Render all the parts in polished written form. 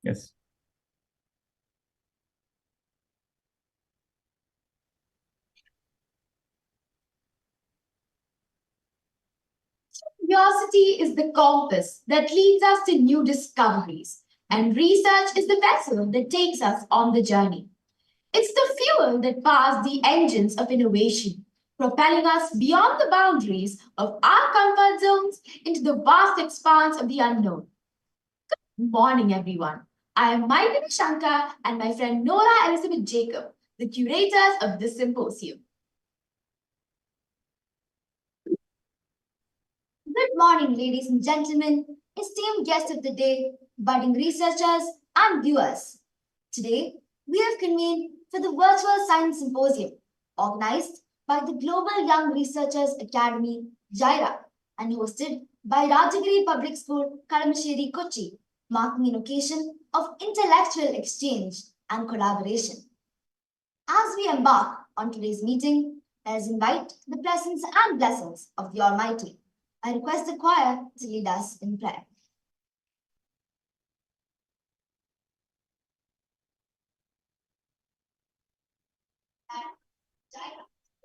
Yes. Curiosity is the compass that leads us to new discoveries, and research is the vessel that takes us on the journey. It's the fuel that powers the engines of innovation, propelling us beyond the boundaries of our comfort zones into the vast expanse of the unknown. Good morning, everyone. I am Maitri Shankar and my friend Nora Elizabeth Jacob, the curators of this symposium. Good morning, ladies and gentlemen, esteemed guests of the day, budding researchers, and viewers. Today, we have convened for the Virtual Science Symposium, organized by the Global Young Researchers Academy, GYRA, and hosted by Rajagiri Public School, Kalamassery, Kochi, marking an occasion of intellectual exchange and collaboration. As we embark on today's meeting, let us invite the presence and blessings of the Almighty. I request the choir to lead us in prayer.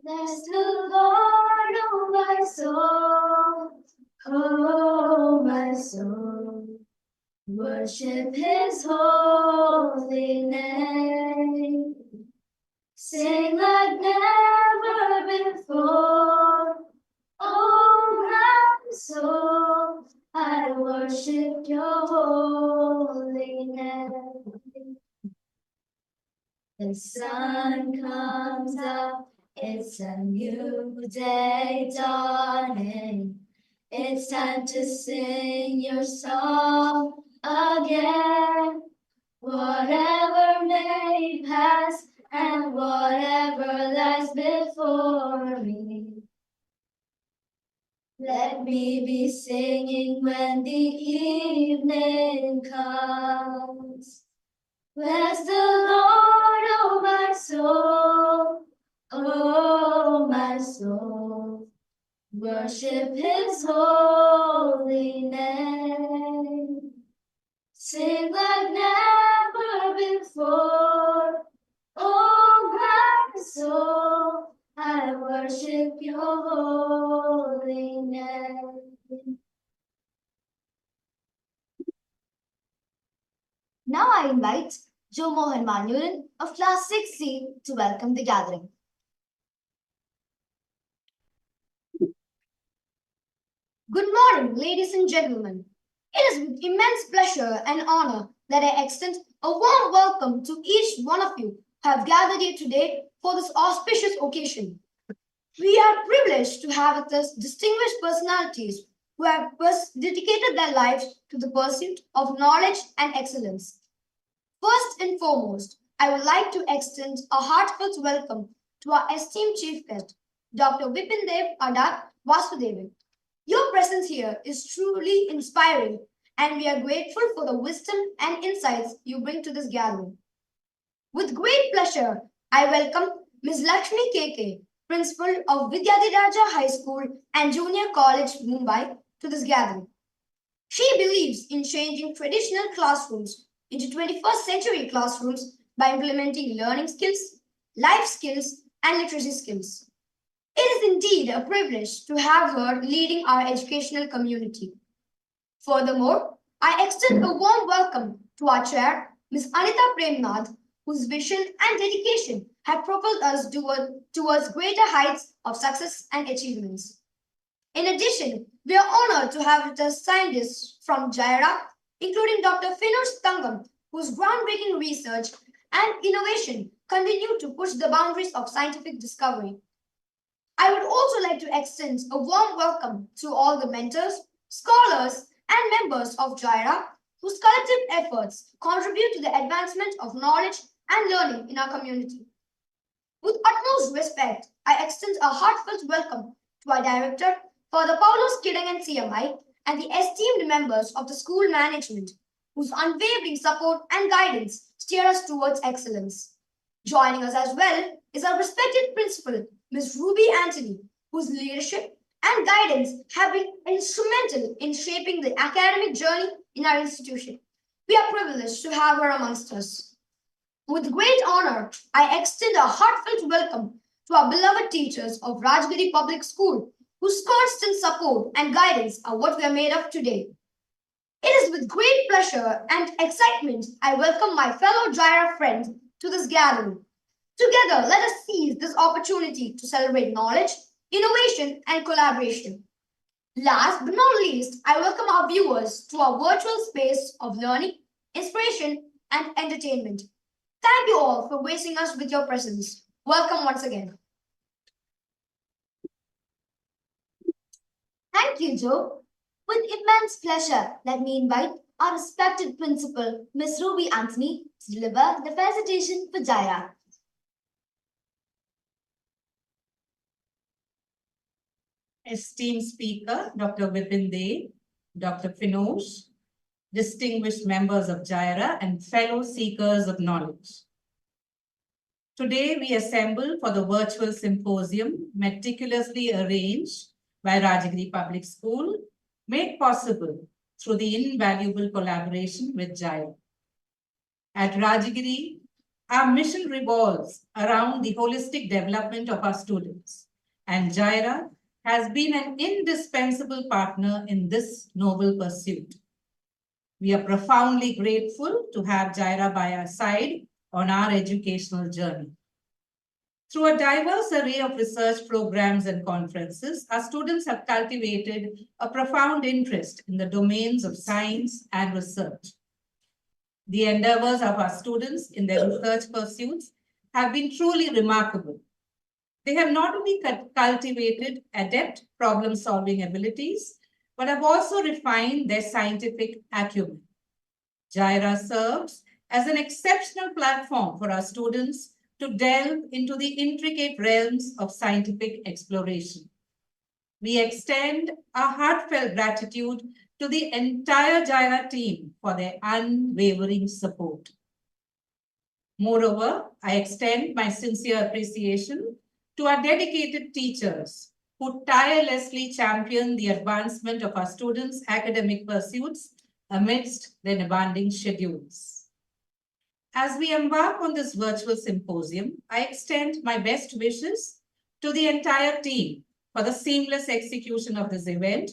Bless the Lord, oh my soul, oh my soul. Worship His holy name. Sing like never before. Oh my soul, I worship your holy name. The sun comes up, it's a new day dawning. It's time to sing your song again. Whatever may pass and whatever lies before me, let me be singing when the evening comes. Bless the Lord, oh my soul, oh my soul. Worship His holy name. Sing like never before. Oh my soul, I worship your holy name. Now I invite Jo Mohan Manuran of Class 6C to welcome the gathering. Good morning, ladies and gentlemen. It is with immense pleasure and honor that I extend a warm welcome to each one of you who have gathered here today for this auspicious occasion. We are privileged to have with us distinguished personalities who have dedicated their lives to the pursuit of knowledge and excellence. First and foremost, I would like to extend a heartfelt welcome to our esteemed chief guest, Dr. Vipindev Adat Vasudevan. Your presence here is truly inspiring, and we are grateful for the wisdom and insights you bring to this gathering. With great pleasure, I welcome Ms. Lakshmi KK, Principal of Vidyadhiraja High School and Junior College, Mumbai, to this gathering. She believes in changing traditional classrooms into 21st century classrooms by implementing learning skills, life skills, and literacy skills. It is indeed a privilege to have her leading our educational community. Furthermore, I extend a warm welcome to our chair, Ms. Anita Premnath, whose vision and dedication have propelled us towards greater heights of success and achievements. In addition, we are honored to have with us scientists from GYRA, including Dr. Finush Tangam, whose groundbreaking research and innovation continue to push the boundaries of scientific discovery. I would also like to extend a warm welcome to all the mentors, scholars, and members of GYRA whose collective efforts contribute to the advancement of knowledge and learning in our community. With utmost respect, I extend a heartfelt welcome to our director, Father Paulos Kidangan CMI, and the esteemed members of the school management, whose unwavering support and guidance steer us towards excellence. Joining us as well is our respected principal, Ms. Ruby Anthony, whose leadership and guidance have been instrumental in shaping the academic journey in our institution. We are privileged to have her amongst us. With great honor, I extend a heartfelt welcome to our beloved teachers of RAJAGIRI Public School, whose constant support and guidance are what we are made of today. It is with great pleasure and excitement I welcome my fellow GYRA friends to this gathering. Together, let us seize this opportunity to celebrate knowledge, innovation, and collaboration. Last but not least, I welcome our viewers to our virtual space of learning, inspiration, and entertainment. Thank you all for gracing us with your presence. Welcome once again. Thank you, Joe. With immense pleasure, let me invite our respected principal, Ms. Ruby Anthony, to deliver the presentation for GYRA. Esteemed speaker, Dr. Vipindev, Dr. Finosh, distinguished members of GYRA and fellow seekers of knowledge. Today we assemble for the virtual symposium meticulously arranged by RAJAGIRI Public School, made possible through the invaluable collaboration with GYRA. At RAJAGIRI, our mission revolves around the holistic development of our students, and GYRA has been an indispensable partner in this noble pursuit. We are profoundly grateful to have GYRA by our side on our educational journey. Through a diverse array of research programs and conferences, our students have cultivated a profound interest in the domains of science and research. The endeavors of our students in their research pursuits have been truly remarkable. They have not only cultivated adept problem-solving abilities, but have also refined their scientific acumen. GYRA serves as an exceptional platform for our students to delve into the intricate realms of scientific exploration. We extend our heartfelt gratitude to the entire GYRA team for their unwavering support. Moreover, I extend my sincere appreciation to our dedicated teachers who tirelessly champion the advancement of our students' academic pursuits amidst their demanding schedules. As we embark on this virtual symposium, I extend my best wishes to the entire team for the seamless execution of this event,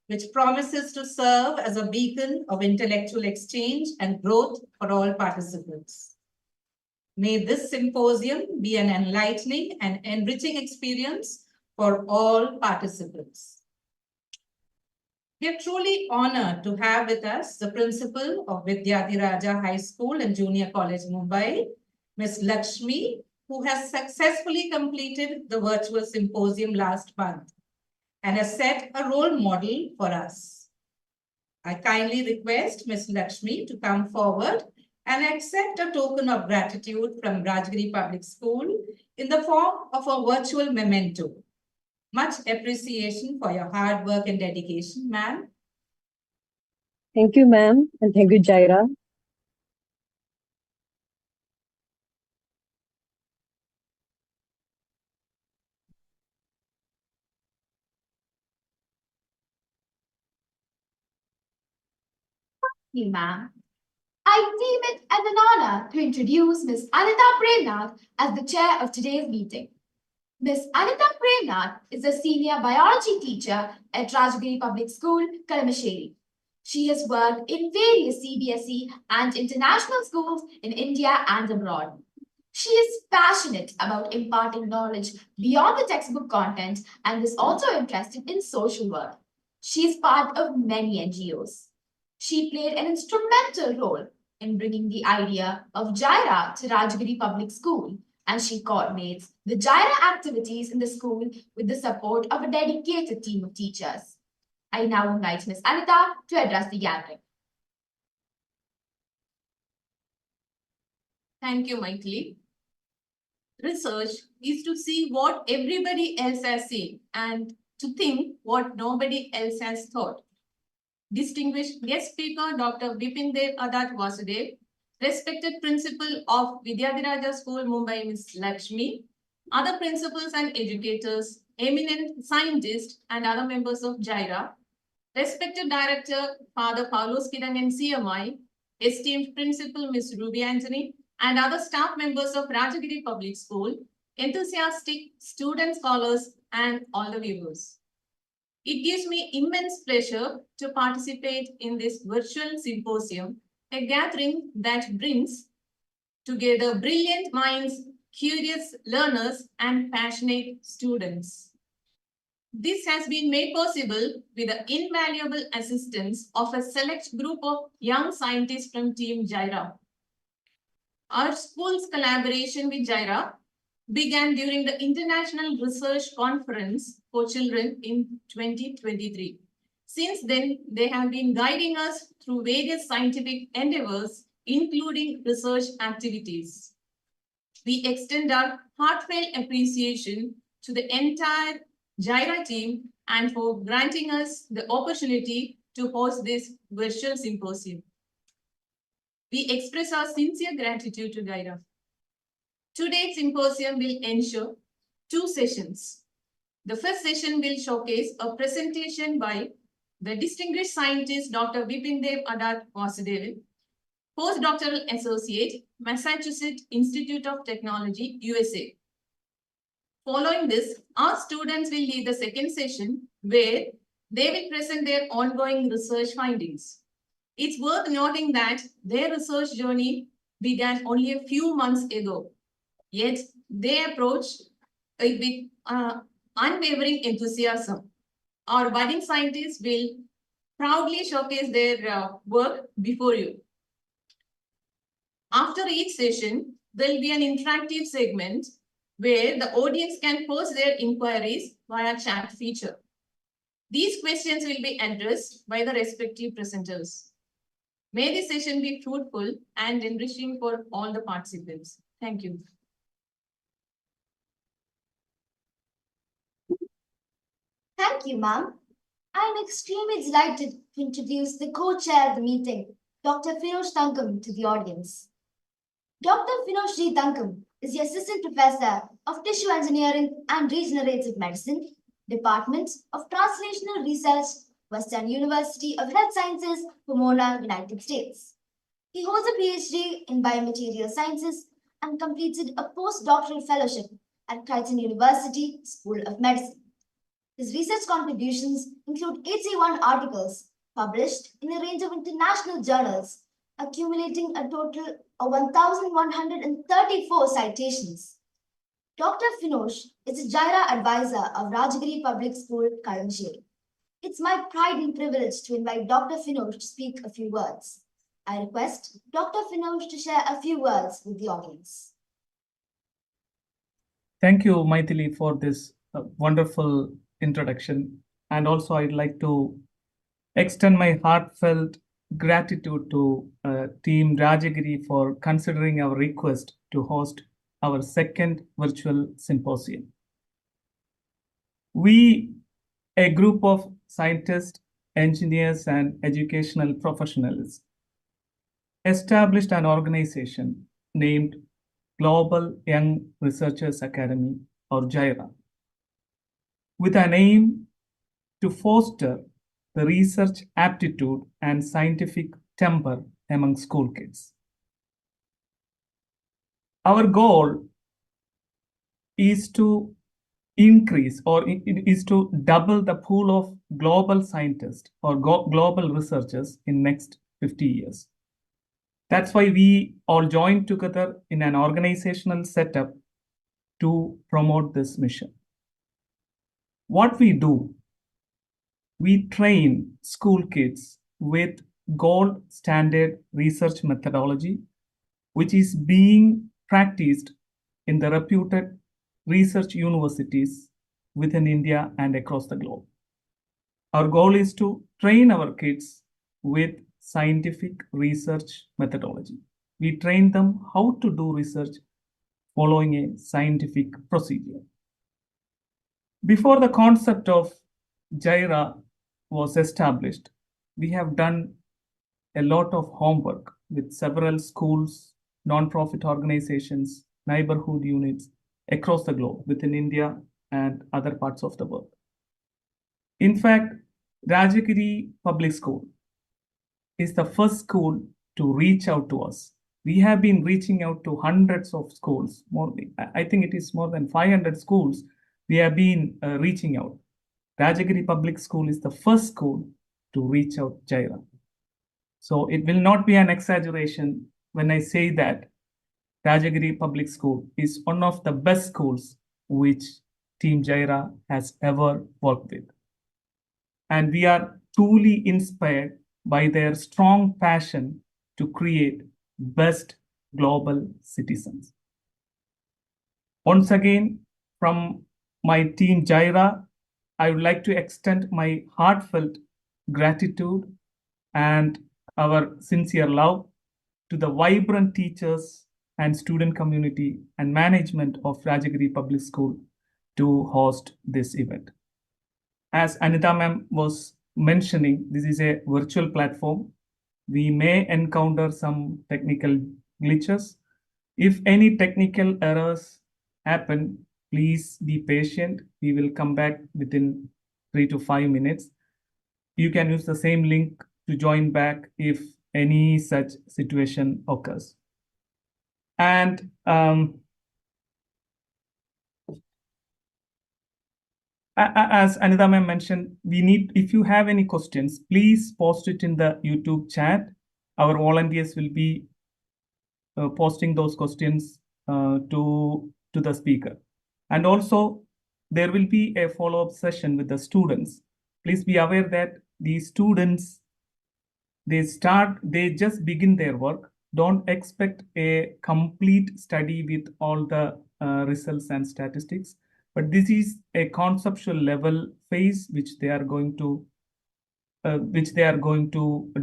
which promises to serve as a beacon of intellectual exchange and growth for all participants. May this symposium be an enlightening and enriching experience for all participants. We are truly honored to have with us the principal of Vidyadhiraja High School and Junior College, Mumbai, Ms. Lakshmi, who has successfully completed the virtual symposium last month and has set a role model for us. I kindly request Ms. Lakshmi to come forward and accept a token of gratitude from RAJAGIRI Public School in the form of a virtual memento. Much appreciation for your hard work and dedication, ma'am. Thank you, ma'am, and thank you, GYRA. Thank you, ma'am. I deem it as an honor to introduce Ms. Anita Premnath as the chair of today's meeting. Ms. Anita Premnath is a senior biology teacher at RAJAGIRI Public School, Kalamassery. She has worked in various CBSE and international schools in India and abroad. She is passionate about imparting knowledge beyond the textbook content and is also interested in social work. She is part of many NGOs. She played an instrumental role in bringing the idea of GYRA to RAJAGIRI Public School, and she coordinates the GYRA activities in the school with the support of a dedicated team of teachers. I now invite Ms. Anita to address the gathering. Thank you, Maithili. Research is to see what everybody else has seen and to think what nobody else has thought. Distinguished guest speaker, Dr. Vipindev Adat Vasudevan, respected principal of Vidyadhiraja School, Mumbai, Ms. Lakshmi, other principals and educators, eminent scientists and other members of GYRA, respected director, Father Paulos Kirangan CMI, esteemed Principal Ms. Ruby Anthony, and other staff members of Rajagiri Public School, enthusiastic student scholars, and all the viewers. It gives me immense pleasure to participate in this virtual symposium, a gathering that brings together brilliant minds, curious learners, and passionate students. This has been made possible with the invaluable assistance of a select group of young scientists from Team GYRA. Our school's collaboration with GYRA began during the International Research Conference for Children in 2023. Since then, they have been guiding us through various scientific endeavors, including research activities. We extend our heartfelt appreciation to the entire GYRA team and for granting us the opportunity to host this virtual symposium. We express our sincere gratitude to GYRA. Today's symposium will ensure 2 sessions. The first session will showcase a presentation by the distinguished scientist Dr. Vipindev Adat Vasudevan, Postdoctoral Associate, Massachusetts Institute of Technology, USA. Following this, our students will lead the second session where they will present their ongoing research findings. It's worth noting that their research journey began only a few months ago, yet they approached it with unwavering enthusiasm. Our budding scientists will proudly showcase their work before you. After each session, there will be an interactive segment where the audience can post their inquiries via chat feature. These questions will be addressed by the respective presenters. May this session be fruitful and enriching for all the participants. Thank you. Thank you, ma'am. I'm extremely delighted to introduce the co-chair of the meeting, Dr. Finosh Thankam, to the audience. Dr. Finosh G. Thankam is the Assistant Professor of Tissue Engineering and Regenerative Medicine, Department of Translational Research, Western University of Health Sciences, Pomona, United States. He holds a PhD in Biomaterial Sciences and completed a postdoctoral fellowship at Creighton University School of Medicine. His research contributions include 81 articles published in a range of international journals, accumulating a total of 1,134 citations. Dr. Finosh is a GYRA advisor of Rajagiri Public School, Kalamassery. It's my pride and privilege to invite Dr. Finosh to speak a few words. I request Dr. Finosh to share a few words with the audience. Thank you, Maithili, for this wonderful introduction. And also, I'd like to extend my heartfelt gratitude to Team Rajagiri for considering our request to host our second virtual symposium. We, a group of scientists, engineers, and educational professionals, established an organization named Global Young Researchers Academy, or GYRA, with an aim to foster the research aptitude and scientific temper among school kids. Our goal is to increase, or is to double the pool of global scientists or global researchers in next 50 years. That's why we all joined together in an organizational setup to promote this mission. What we do, we train school kids with gold standard research methodology, which is being practiced in the reputed research universities within India and across the globe. Our goal is to train our kids with scientific research methodology. We train them how to do research following a scientific procedure. Before the concept of GYRA was established, we have done a lot of homework with several schools, non-profit organizations, neighborhood units across the globe within India and other parts of the world. In fact, Rajagiri Public School is the first school to reach out to us. We have been reaching out to hundreds of schools. I think it is more than 500 schools we have been reaching out. Rajagiri Public School is the first school to reach out GYRA. So it will not be an exaggeration when I say that Rajagiri Public School is one of the best schools which Team GYRA has ever worked with. And we are truly inspired by their strong passion to create best global citizens. Once again, from my team GYRA, I would like to extend my heartfelt gratitude and our sincere love to the vibrant teachers and student community and management of Rajagiri Public School to host this event. As Anita ma'am was mentioning, this is a virtual platform. We may encounter some technical glitches. If any technical errors happen, please be patient. We will come back within 3 to 5 minutes. You can use the same link to join back if any such situation occurs. And as Anita ma'am mentioned, if you have any questions, please post it in the YouTube chat. Our volunteers will be posting those questions to the speaker. And also, there will be a follow-up session with the students. Please be aware that these students, they just begin their work. Don't expect a complete study with all the results and statistics. But this is a conceptual level phase which they are going to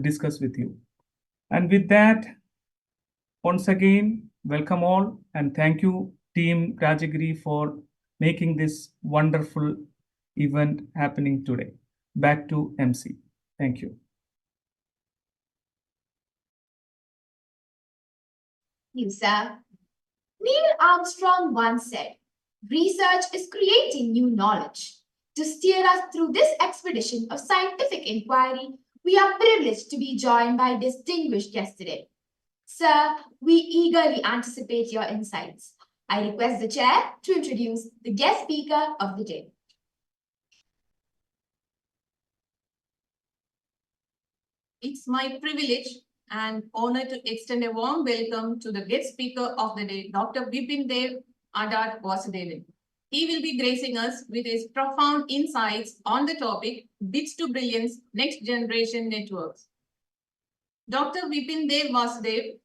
discuss with you. And with that, once again, welcome all, and thank you, Team Rajagiri, for making this wonderful event happening today. Back to MC. Thank you. You, sir. Neil Armstrong once said, "Research is creating new knowledge." To steer us through this expedition of scientific inquiry, we are privileged to be joined by distinguished guests today. Sir, we eagerly anticipate your insights. I request the chair to introduce the guest speaker of the day. It's my privilege and honor to extend a warm welcome to the guest speaker of the day, Dr. Vipindev Adat Vasudevan. He will be gracing us with his profound insights on the topic Bits to Brilliance Next Generation Networks. Dr. Vipindev Vasudev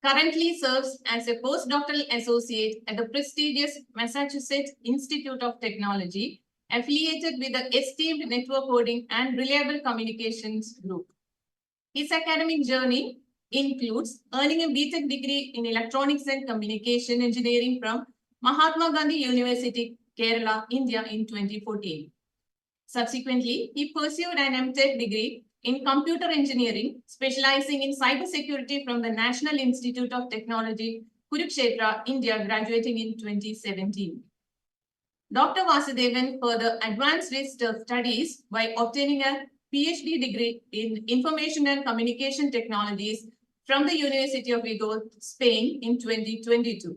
currently serves as a postdoctoral associate at the prestigious Massachusetts Institute of Technology, affiliated with the esteemed Network Coding and Reliable Communications Group. His academic journey includes earning a BTech degree in Electronics and Communication Engineering from Mahatma Gandhi University, Kerala, India in 2014. Subsequently, he pursued an MTech degree in Computer Engineering, specializing in cybersecurity from the National Institute of Technology, Kurukshetra, India, graduating in 2017. Dr. Vasudevan further advanced his studies by obtaining a PhD degree in Information and Communication Technologies from the University of Vigo, Spain in 2022.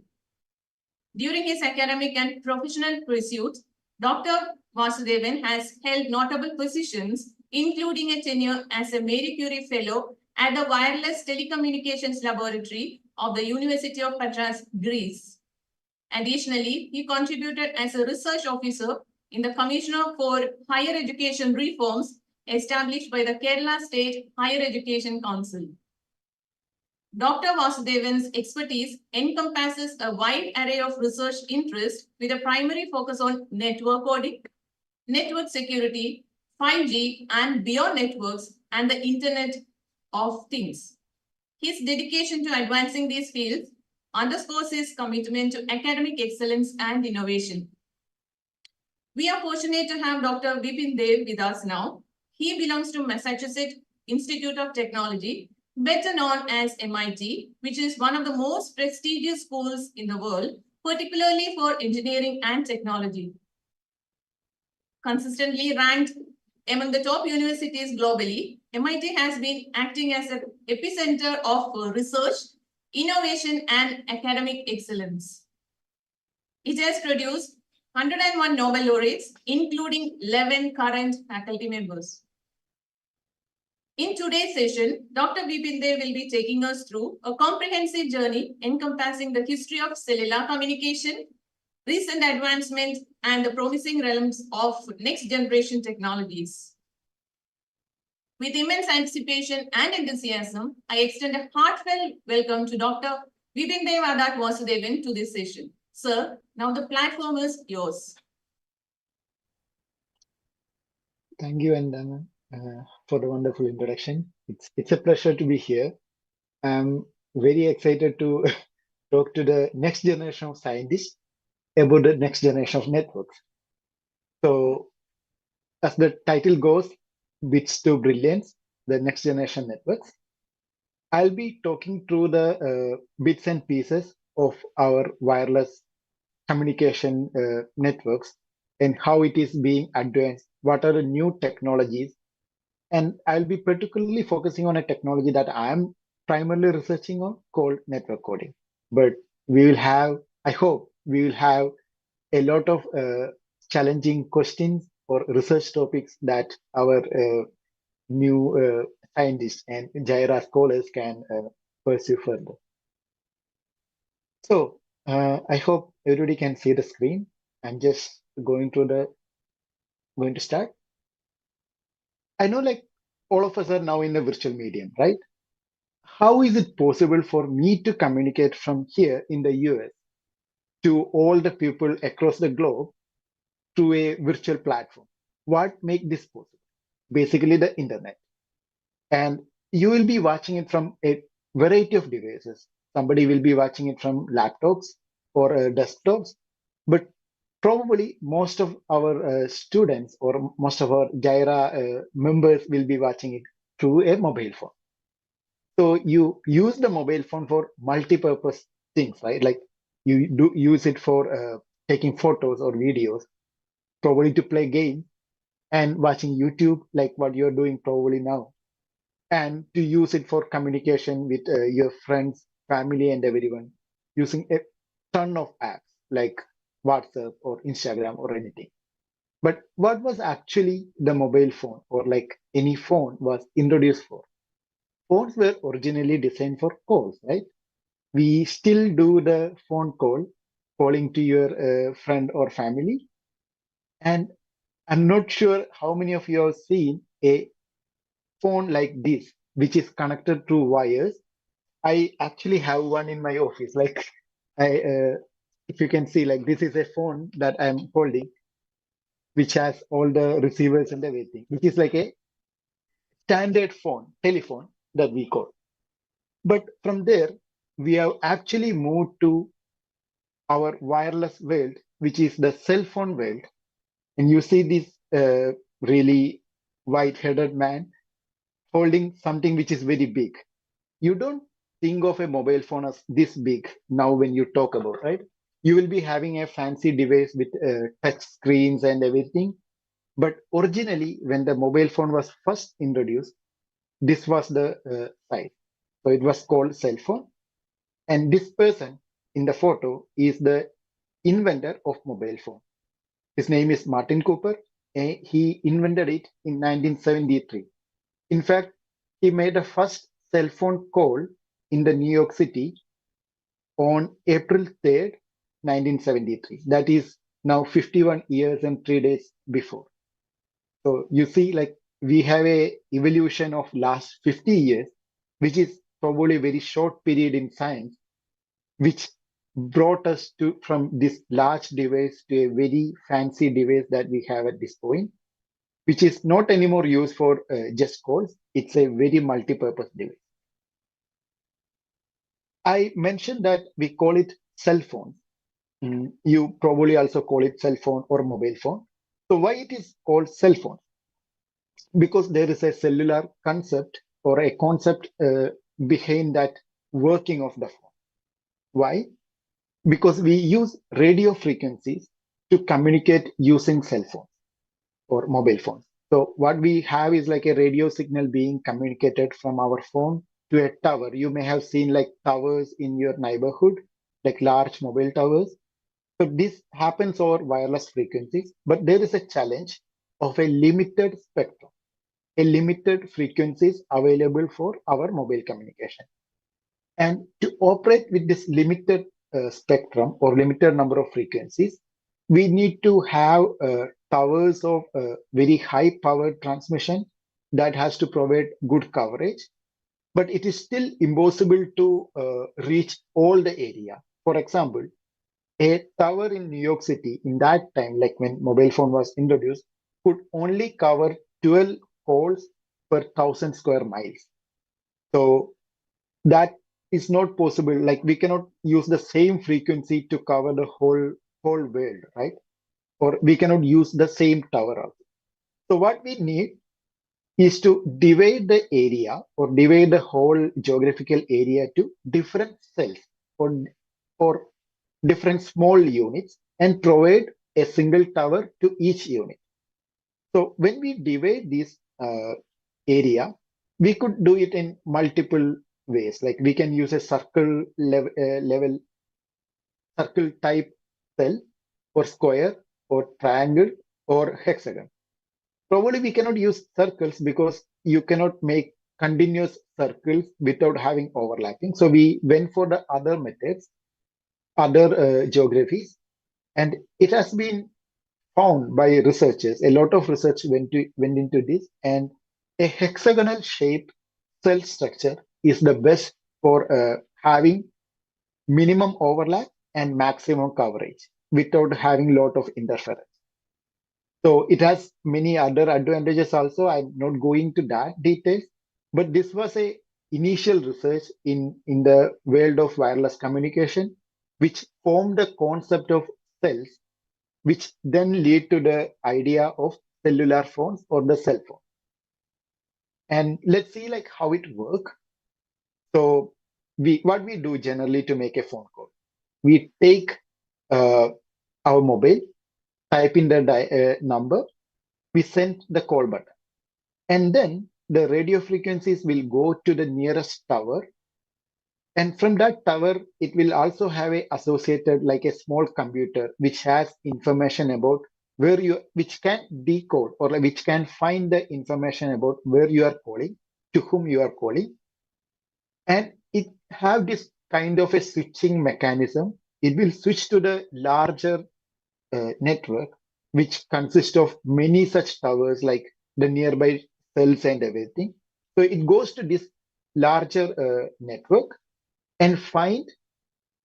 During his academic and professional pursuits, Dr. Vasudevan has held notable positions, including a tenure as a Marie Curie Fellow at the Wireless Telecommunications Laboratory of the University of Patras, Greece. Additionally, he contributed as a research officer in the Commissioner for Higher Education Reforms established by the Kerala State Higher Education Council. Dr. Vasudevan's expertise encompasses a wide array of research interests with a primary focus on network coding, network security, 5G and beyond networks, and the Internet of Things. His dedication to advancing these fields underscores his commitment to academic excellence and innovation. We are fortunate to have Dr. Vipindev with us now. He belongs to Massachusetts Institute of Technology, better known as MIT, which is one of the most prestigious schools in the world, particularly for engineering and technology. Consistently ranked among the top universities globally, MIT has been acting as a epicenter of research, innovation, and academic excellence. It has produced 101 Nobel laureates, including 11 current faculty members. In today's session, Dr. Vipindev will be taking us through a comprehensive journey encompassing the history of cellular communication, recent advancements, and the promising realms of next-generation technologies. With immense anticipation and enthusiasm, I extend a heartfelt welcome to Dr. Vipindev Adat Vasudevan to this session. Sir, now the platform is yours. Thank you, Andana, for the wonderful introduction. It's a pleasure to be here. I'm very excited to talk to the next generation of scientists about the next generation of networks. So, as the title goes, Bits to Brilliance, the next generation networks. I'll be talking through the bits and pieces of our wireless communication networks and how it is being advanced, what are the new technologies. And I'll be particularly focusing on a technology that I'm primarily researching on called network coding. But we will have, I hope, we will have a lot of challenging questions or research topics that our new scientists and GYRA scholars can pursue further. So I hope everybody can see the screen. I'm just going to start. I know like all of us are now in a virtual medium, right? How is it possible for me to communicate from here in the US to all the people across the globe through a virtual platform? What makes this possible? Basically the internet. And you will be watching it from a variety of devices. Somebody will be watching it from laptops or desktops, but probably most of our students or most of our GYRA members will be watching it through a mobile phone. So you use the mobile phone for multi-purpose things, right? Like you do use it for taking photos or videos, probably to play games and watching YouTube, like what you're doing probably now, and to use it for communication with your friends, family, and everyone, using a ton of apps like WhatsApp or Instagram or anything. But what was actually the mobile phone or like any phone was introduced for? Phones were originally designed for calls, right? We still do the phone call, calling to your friend or family. And I'm not sure how many of you have seen a phone like this, which is connected through wires. I actually have one in my office. Like, if you can see, like this is a phone that I'm holding, which has all the receivers and everything, which is like a standard phone, telephone that we call. But from there, we have actually moved to our wireless world, which is the cell phone world. And you see this really white-headed man holding something which is very big. You don't think of a mobile phone as this big now when you talk about, right? You will be having a fancy device with touch screens and everything. But originally, when the mobile phone was first introduced, this was the size. So it was called cell phone. And this person in the photo is the inventor of mobile phone. His name is Martin Cooper. And he invented it in 1973. In fact, he made the first cell phone call in the New York City on April 3rd, 1973. That is now 51 years and 3 days before. So you see, like we have a evolution of last 50 years, which is probably a very short period in science, which brought us to from this large device to a very fancy device that we have at this point, which is not anymore used for just calls. It's a very multi-purpose device. I mentioned that we call it cell phone. You probably also call it cell phone or mobile phone. So why it is called cell phone? Because there is a cellular concept or a concept behind that working of the phone. Why? Because we use radio frequencies to communicate using cell phones or mobile phones. So what we have is like a radio signal being communicated from our phone to a tower. You may have seen like towers in your neighborhood, like large mobile towers. So this happens over wireless frequencies, but there is a challenge of a limited spectrum, a limited frequencies available for our mobile communication. And to operate with this limited spectrum or limited number of frequencies, we need to have towers of very high power transmission that has to provide good coverage, but it is still impossible to reach all the area. For example, a tower in New York City in that time, like when mobile phone was introduced, could only cover 12 calls per 1,000 square miles. So that is not possible. Like we cannot use the same frequency to cover the whole world, right? Or we cannot use the same tower also. So what we need is to divide the area or divide the whole geographical area to different cells or different small units and provide a single tower to each unit. So when we divide this area, we could do it in multiple ways. Like we can use a circle level circle type cell or square or triangle or hexagon. Probably we cannot use circles because you cannot make continuous circles without having overlapping. So we went for the other methods, other geographies, and it has been found by researchers. A lot of research went into this, and a hexagonal shape cell structure is the best for having minimum overlap and maximum coverage without having a lot of interference. So it has many other advantages also. I'm not going to that details, but this was a initial research in the world of wireless communication, which formed the concept of cells, which then lead to the idea of cellular phones or the cell phone. And let's see like how it works. So what we do generally to make a phone call, we take our mobile, type in the number, we send the call button, and then the radio frequencies will go to the nearest tower. And from that tower, it will also have a associated like a small computer which has information about where you, which can decode or like, which can find the information about where you are calling, to whom you are calling. And it have this kind of a switching mechanism. It will switch to the larger network, which consists of many such towers like the nearby cells and everything. So it goes to this larger network and find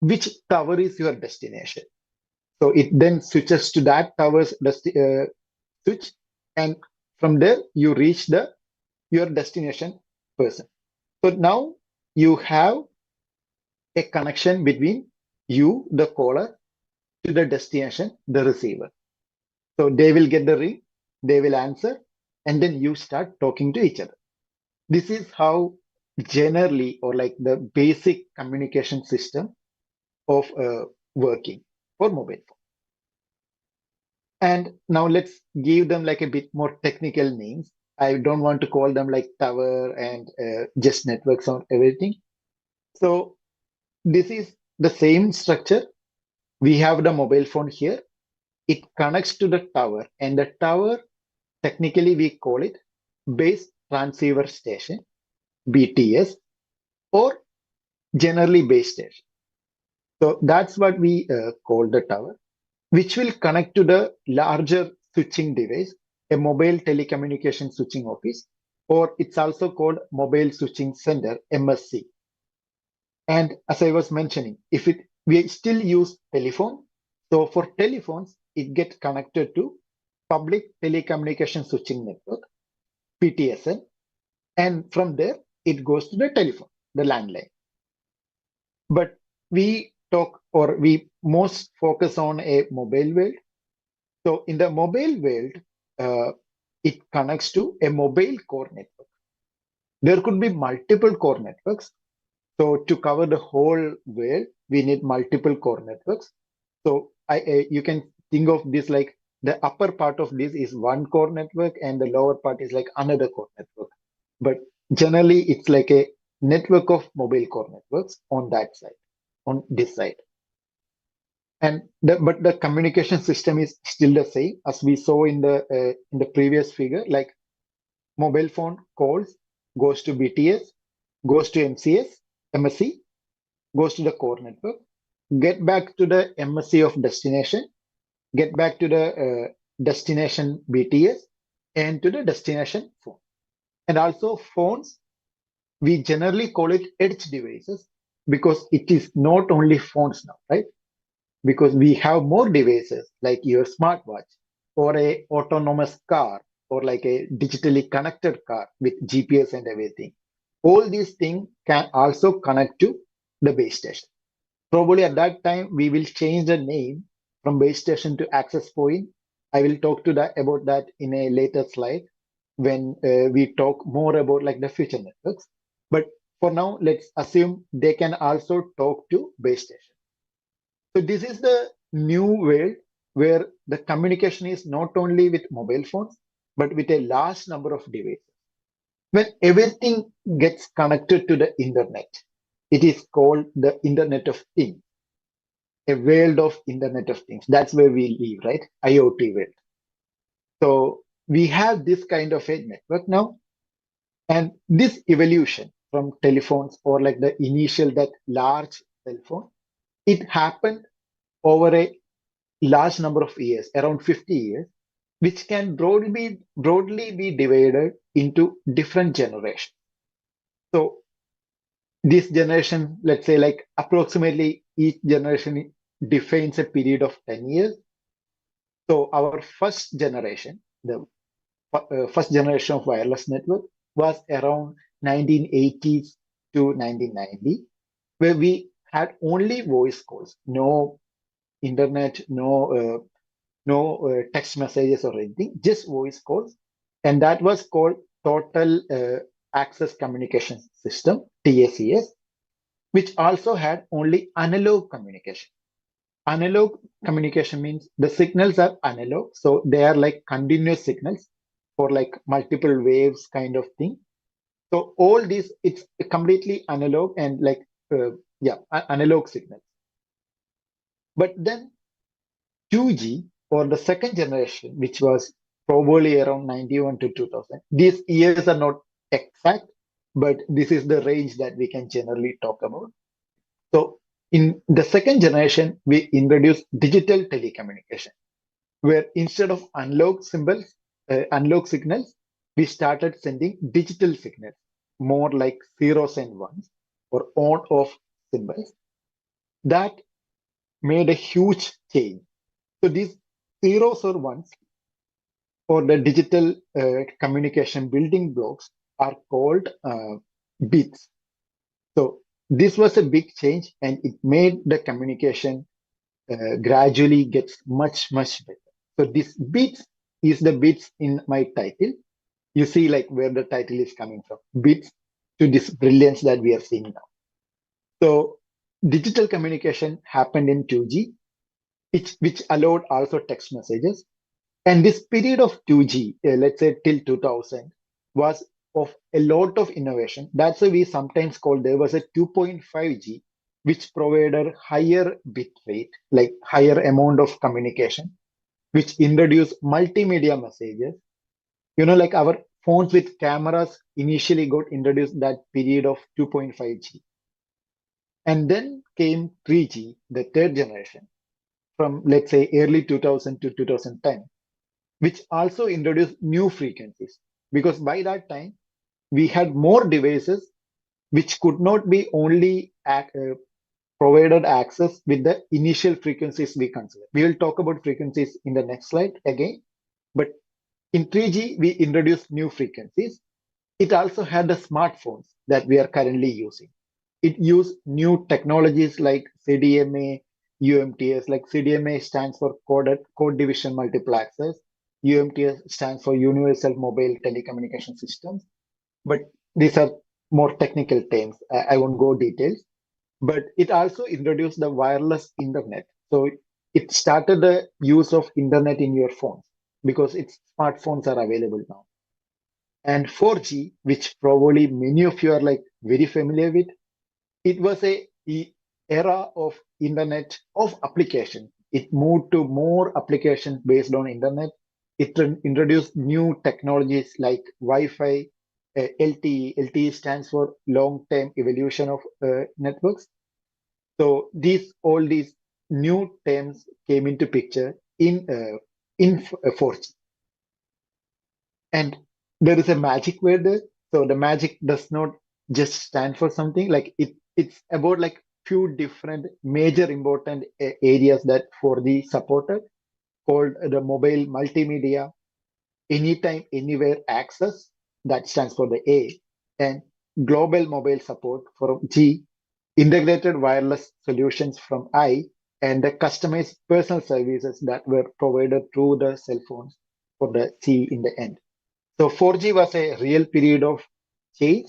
which tower is your destination. So it then switches to that tower's switch, and from there you reach your destination person. So now you have a connection between you, the caller, to the destination, the receiver. So they will get the ring, they will answer, and then you start talking to each other. This is how generally or like the basic communication system of working for mobile phone. And now let's give them like a bit more technical names. I don't want to call them like tower and just networks or everything. So this is the same structure. We have the mobile phone here. It connects to the tower, and the tower, technically we call it base transceiver station, BTS, or generally base station. So that's what we call the tower, which will connect to the larger switching device, a mobile telecommunication switching office, or it's also called mobile switching center, MSC. And as I was mentioning, we still use telephone. So for telephones, it gets connected to public telecommunication switching network, PTSN, and from there it goes to the telephone, the landline. But we most focus on a mobile world. So in the mobile world, it connects to a mobile core network. There could be multiple core networks. So to cover the whole world, we need multiple core networks. So you can think of this like the upper part of this is one core network and the lower part is like another core network. But generally, it's like network of mobile core networks on that side, on this side. And but the communication system is still the same as we saw in the previous figure. Like mobile phone calls goes to BTS, goes to MSC, goes to the core network, get back to the MSC of destination, get back to the destination BTS, and to the destination phone. And also phones, we generally call it edge devices because it is not only phones now, right? Because we have more devices like your smartwatch or a autonomous car or like a digitally connected car with GPS and everything. All these things can also connect to the base station. Probably at that time, we will change the name from base station to access point. I will talk to about that in a later slide when we talk more about like the future networks. But for now, let's assume they can also talk to base station. So this is the new world where the communication is not only with mobile phones, but with a large number of devices. When everything gets connected to the internet, it is called the Internet of Things, a world of Internet of Things. That's where we live, right? IoT world. So we have this kind of a network now. And this evolution from telephones or like the initial, that large cell phone, it happened over a large number of years, around 50 years, which can broadly be divided into different generations. So this generation, let's say like approximately each generation defines a period of 10 years. So our first generation, the first generation of wireless network was around 1980s to 1990, where we had only voice calls, no internet, no text messages or anything, just voice calls. And that was called Total Access Communication System, TACS, which also had only analog communication. Analog communication means the signals are analog. So they are like continuous signals for like multiple waves kind of thing. So all this, it's completely analog and like, analog signals. But then 2G or the second generation, which was probably around 91 to 2000. These years are not exact, but this is the range that we can generally talk about. So in the second generation, we introduced digital telecommunication, where instead of analog signals, we started sending digital signals, more like zeros and ones or on-off symbols. That made a huge change. So these zeros or ones or the digital communication building blocks are called bits. So this was a big change and it made the communication gradually gets much better. So this bits is the bits in my title. You see like where the title is coming from, bits to this brilliance that we are seeing now. So digital communication happened in 2G, which allowed also text messages. And this period of 2G, let's say till 2000, was of a lot of innovation. That's why we sometimes call there was a 2.5G, which provided higher bit rate, like higher amount of communication, which introduced multimedia messages. You know, like our phones with cameras initially got introduced that period of 2.5G. And then came 3G, the third generation, from let's say early 2000 to 2010, which also introduced new frequencies. Because by that time, we had more devices which could not be only provided access with the initial frequencies we consider. We will talk about frequencies in the next slide again. But in 3G, we introduced new frequencies. It also had the smartphones that we are currently using. It used new technologies like CDMA, UMTS, like CDMA stands for code division multiplexers. UMTS stands for Universal Mobile Telecommunication Systems. But these are more technical terms. I won't go details. But it also introduced the wireless internet. So it started the use of internet in your phones because its smartphones are available now. And 4G, which probably many of you are like very familiar with, it was a era of internet of application. It moved to more applications based on internet. It introduced new technologies like Wi-Fi, LTE. LTE stands for long-term evolution of networks. So all these new terms came into picture in 4G. And there is a magic word there. So the magic does not just stand for something, like it's about like few different major important areas that 4G supported, called the mobile multimedia, anytime anywhere access, that stands for the A, and global mobile support for G, integrated wireless solutions from I, and the customized personal services that were provided through the cell phones for the C in the end. So 4G was a real period of change,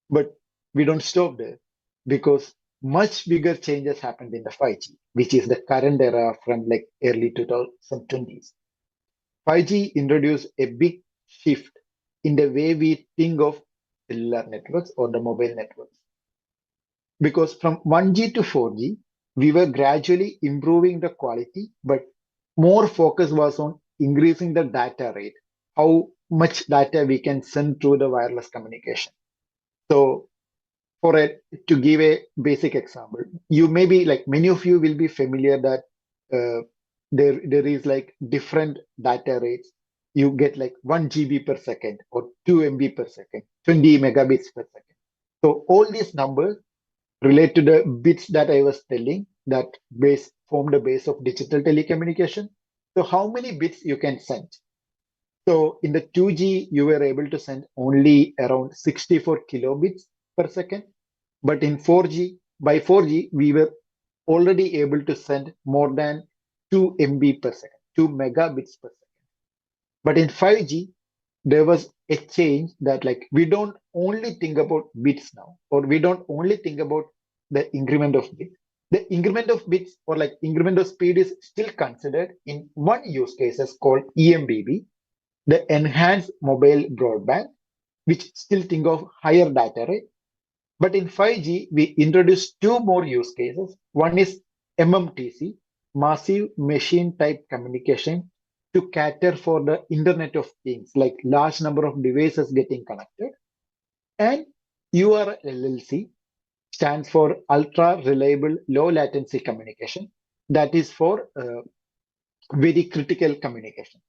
but we don't stop there, because much bigger changes happened in the 5G, which is the current era from like early 2020s. 5G introduced a big shift in the way we think of cellular networks or the mobile networks. Because from 1G to 4G, we were gradually improving the quality, but more focus was on increasing the data rate, how much data we can send through the wireless communication. So to give a basic example, you may be like, many of you will be familiar that there is like different data rates. You get like 1 GB per second or 2 MB per second, 20 megabits per second. So all these numbers relate to the bits that I was telling that form the base of digital telecommunication. So how many bits you can send? So in the 2G, you were able to send only around 64 kilobits per second. But in 4G, by 4G, we were already able to send more than 2 MB per second, 2 megabits per second. But in 5G, there was a change that like we don't only think about bits now, or we don't only think about the increment of bits. The increment of bits or like increment of speed is still considered in one use cases called EMBB, the enhanced mobile broadband, which still think of higher data rate. But in 5G, we introduced two more use cases. One is MMTC, massive machine type communication, to cater for the Internet of Things, like large number of devices getting connected. And URLLC stands for ultra reliable low latency communication. That is for very critical communication.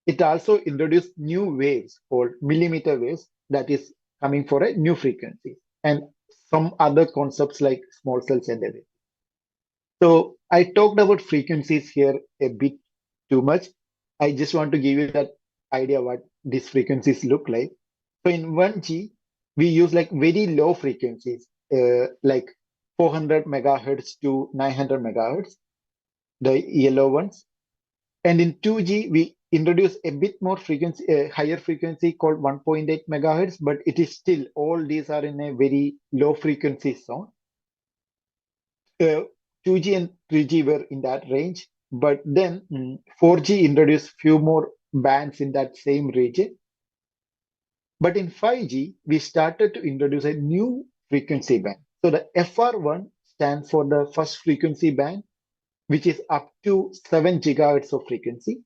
It also introduced new waves called millimeter waves, that is coming for a new frequency, and some other concepts like small cells and everything. So I talked about frequencies here a bit too much. I just want to give you that idea what these frequencies look like. So in 1G, we use like very low frequencies, like 400 megahertz to 900 megahertz, the yellow ones. And in 2G, we introduce a bit more frequency, a higher frequency called 1.8 megahertz, but it is still, all these are in a very low frequency zone. 2G and 3G were in that range, but then 4G introduced few more bands in that same region. But in 5G, we started to introduce a new frequency band. So the FR1 stands for the first frequency band, which is up to 7 gigahertz of frequency.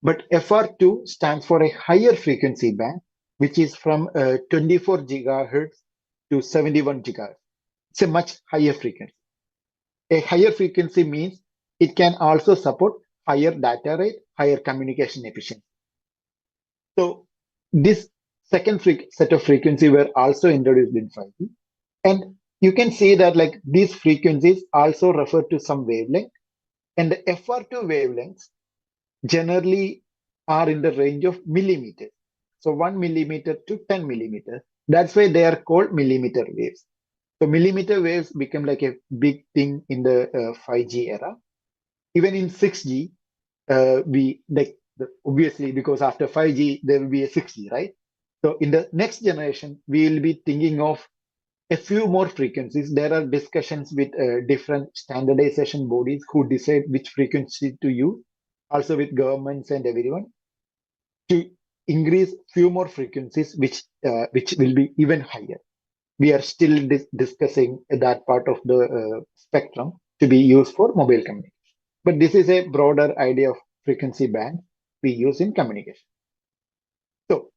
But FR2 stands for a higher frequency band, which is from 24 gigahertz to 71 gigahertz. It's a much higher frequency. A higher frequency means it can also support higher data rate, higher communication efficiency. So this second set of frequency were also introduced in 5G. And you can see that like these frequencies also refer to some wavelength. And the FR2 wavelengths generally are in the range of millimeters. So 1 millimeter to 10 millimeters. That's why they are called millimeter waves. So millimeter waves become like a big thing in the 5G era. Even in 6G, obviously, because after 5G, there will be a 6G, right? So in the next generation, we will be thinking of a few more frequencies. There are discussions with different standardization bodies who decide which frequency to use, also with governments and everyone, to increase few more frequencies, which will be even higher. We are still discussing that part of the spectrum to be used for mobile communication. But this is a broader idea of frequency band we use in communication. So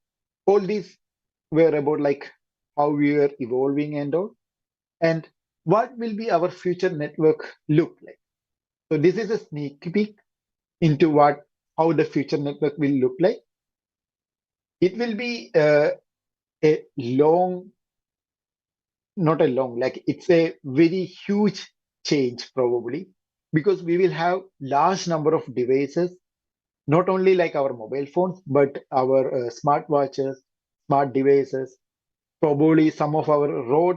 all these were about like how we are evolving and all, and what will be our future network look like. So this is a sneak peek into how the future network will look like. It will be a long, not a long, like it's a very huge change probably, because we will have large number of devices, not only like our mobile phones, but our smartwatches, smart devices, probably some of our road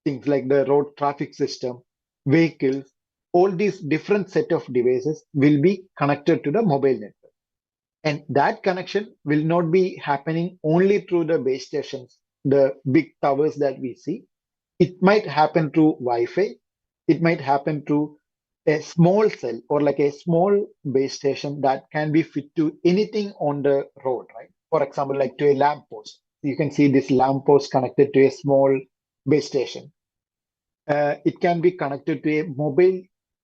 things like the road traffic system, vehicles, all these different set of devices will be connected to the mobile network. And that connection will not be happening only through the base stations, the big towers that we see. It might happen through Wi-Fi. It might happen through a small cell or like a small base station that can be fit to anything on the road, right? For example, like to a lamp post. You can see this lamp post connected to a small base station. It can be connected to a mobile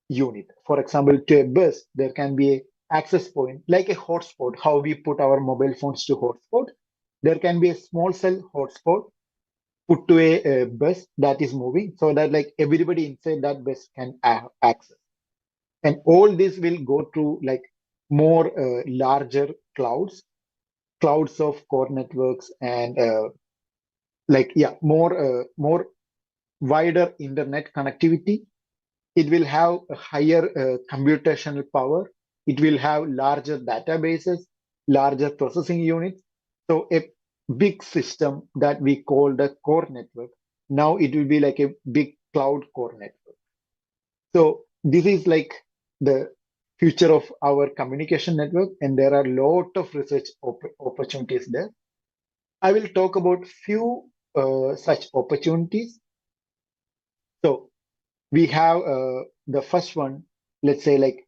unit. For example, to a bus, there can be a access point, like a hotspot, how we put our mobile phones to hotspot. There can be a small cell hotspot put to a bus that is moving so that like everybody inside that bus can access. And all this will go through like more larger clouds of core networks and more wider internet connectivity. It will have a higher computational power. It will have larger databases, larger processing units. So a big system that we call the core network. Now it will be like a big cloud core network. So this is like the future of our communication network, and there are a lot of research opportunities there. I will talk about few such opportunities. So we have the first one, let's say like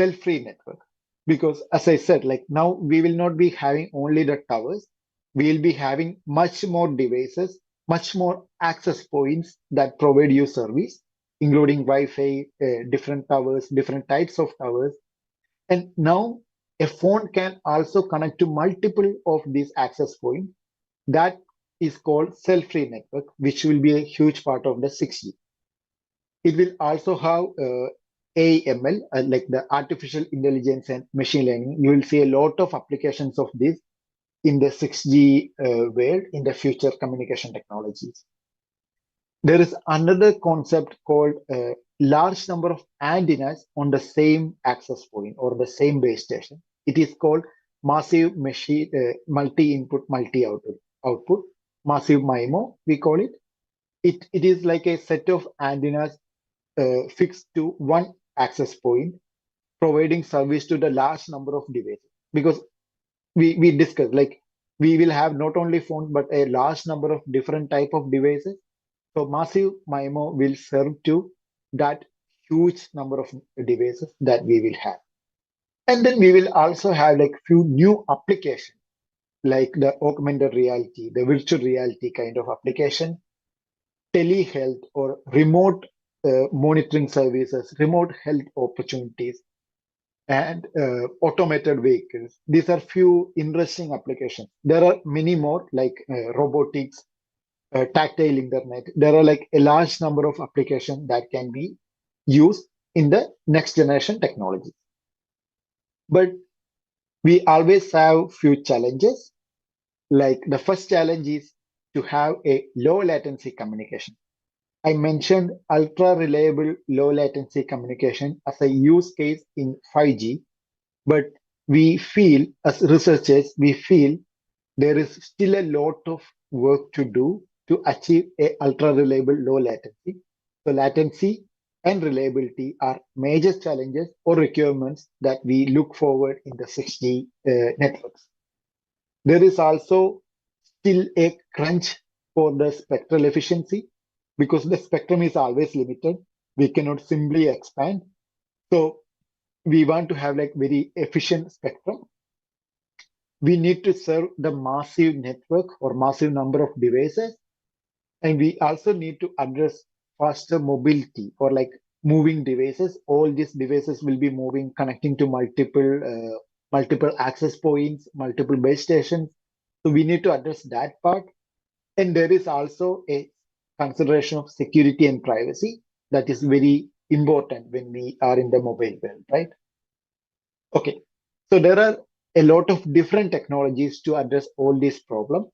cell-free network, because as I said, like now we will not be having only the towers, we will be having much more devices, much more access points that provide you service, including Wi-Fi, different towers, different types of towers. And now a phone can also connect to multiple of these access points. That is called cell-free network, which will be a huge part of the 6G. It will also have AML, like the artificial intelligence and machine learning. You will see a lot of applications of this in the 6G world, in the future communication technologies. There is another concept called large number of antennas on the same access point or the same base station. It is called massive machine, multi-input, multi-output, massive MIMO, we call it. It is like a set of antennas fixed to one access point, providing service to the large number of devices. Because we discussed, like we will have not only phones, but a large number of different type of devices. So massive MIMO will serve to that huge number of devices that we will have. And then we will also have like few new applications, like the augmented reality, the virtual reality kind of application, telehealth or remote monitoring services, remote health opportunities, and automated vehicles. These are few interesting applications. There are many more like robotics, tactile internet. There are like a large number of applications that can be used in the next generation technology. But we always have few challenges. Like the first challenge is to have a low latency communication. I mentioned ultra reliable low latency communication as a use case in 5G, but we feel as researchers, we feel there is still a lot of work to do to achieve a ultra reliable low latency. So latency and reliability are major challenges or requirements that we look forward in the 6G networks. There is also still a crunch for the spectral efficiency, because the spectrum is always limited. We cannot simply expand. So we want to have like very efficient spectrum. we need to serve the massive network or massive number of devices. And we also need to address faster mobility or like moving devices. All these devices will be moving, connecting to multiple access points, multiple base stations. So we need to address that part. And there is also a consideration of security and privacy that is very important when we are in the mobile world, right? Okay, so there are a lot of different technologies to address all these problems.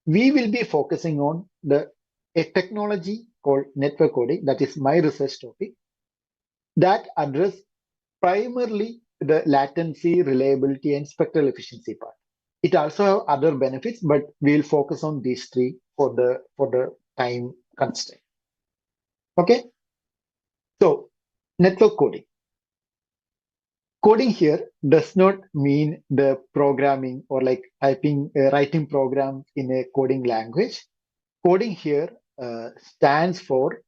We will be focusing on a technology called network coding, that is my research topic, that address primarily the latency, reliability, and spectral efficiency part. It also have other benefits, but we'll focus on these three for the time constraint. Okay, so network coding. Coding here does not mean the programming or like writing programs in a coding language. Coding here stands for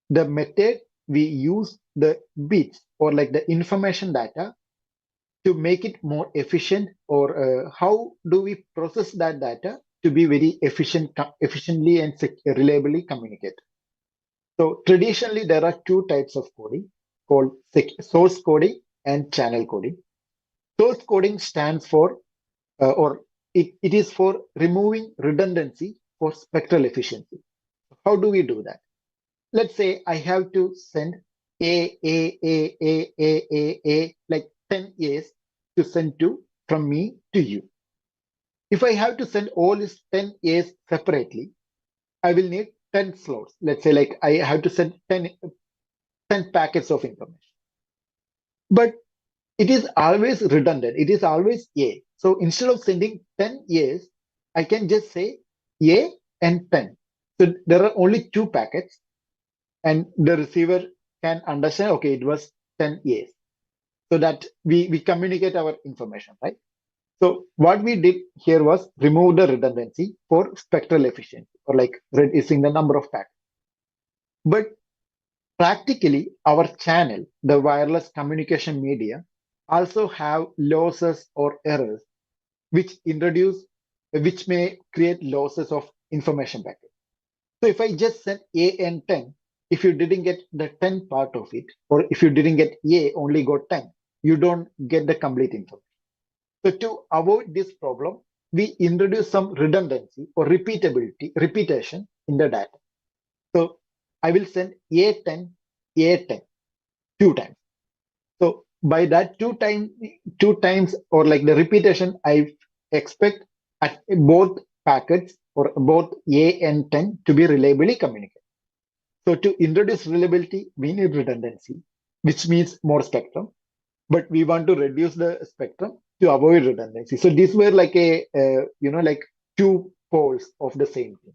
the method we use the bits or like the information data to make it more efficient, or how do we process that data to be very efficiently and reliably communicate. So traditionally, there are two types of coding called source coding and channel coding. Source coding stands for, it is for removing redundancy for spectral efficiency. How do we do that? Let's say I have to send like 10 A's to send from me to you. If I have to send all these 10 A's separately, I will need 10 slots. Let's say like I have to send 10 packets of information. But it is always redundant. It is always A. So instead of sending 10 A's, I can just say A and 10. So there are only 2 packets, and the receiver can understand, okay, it was 10 A's. So that we communicate our information, right? So what we did here was remove the redundancy for spectral efficiency, or like reducing the number of packets. But practically, our channel, the wireless communication media, also have losses or errors, which may create losses of information packets. So if I just send A and 10, if you didn't get the 10 part of it, or if you didn't get A, only got 10, you don't get the complete information. So to avoid this problem, we introduce some redundancy or repetition in the data. So I will send A10, A10 2 times. So by that two times or like the repetition, I expect at both packets or both A and 10 to be reliably communicated. So to introduce reliability, we need redundancy, which means more spectrum, but we want to reduce the spectrum to avoid redundancy. So these were like like 2 poles of the same thing.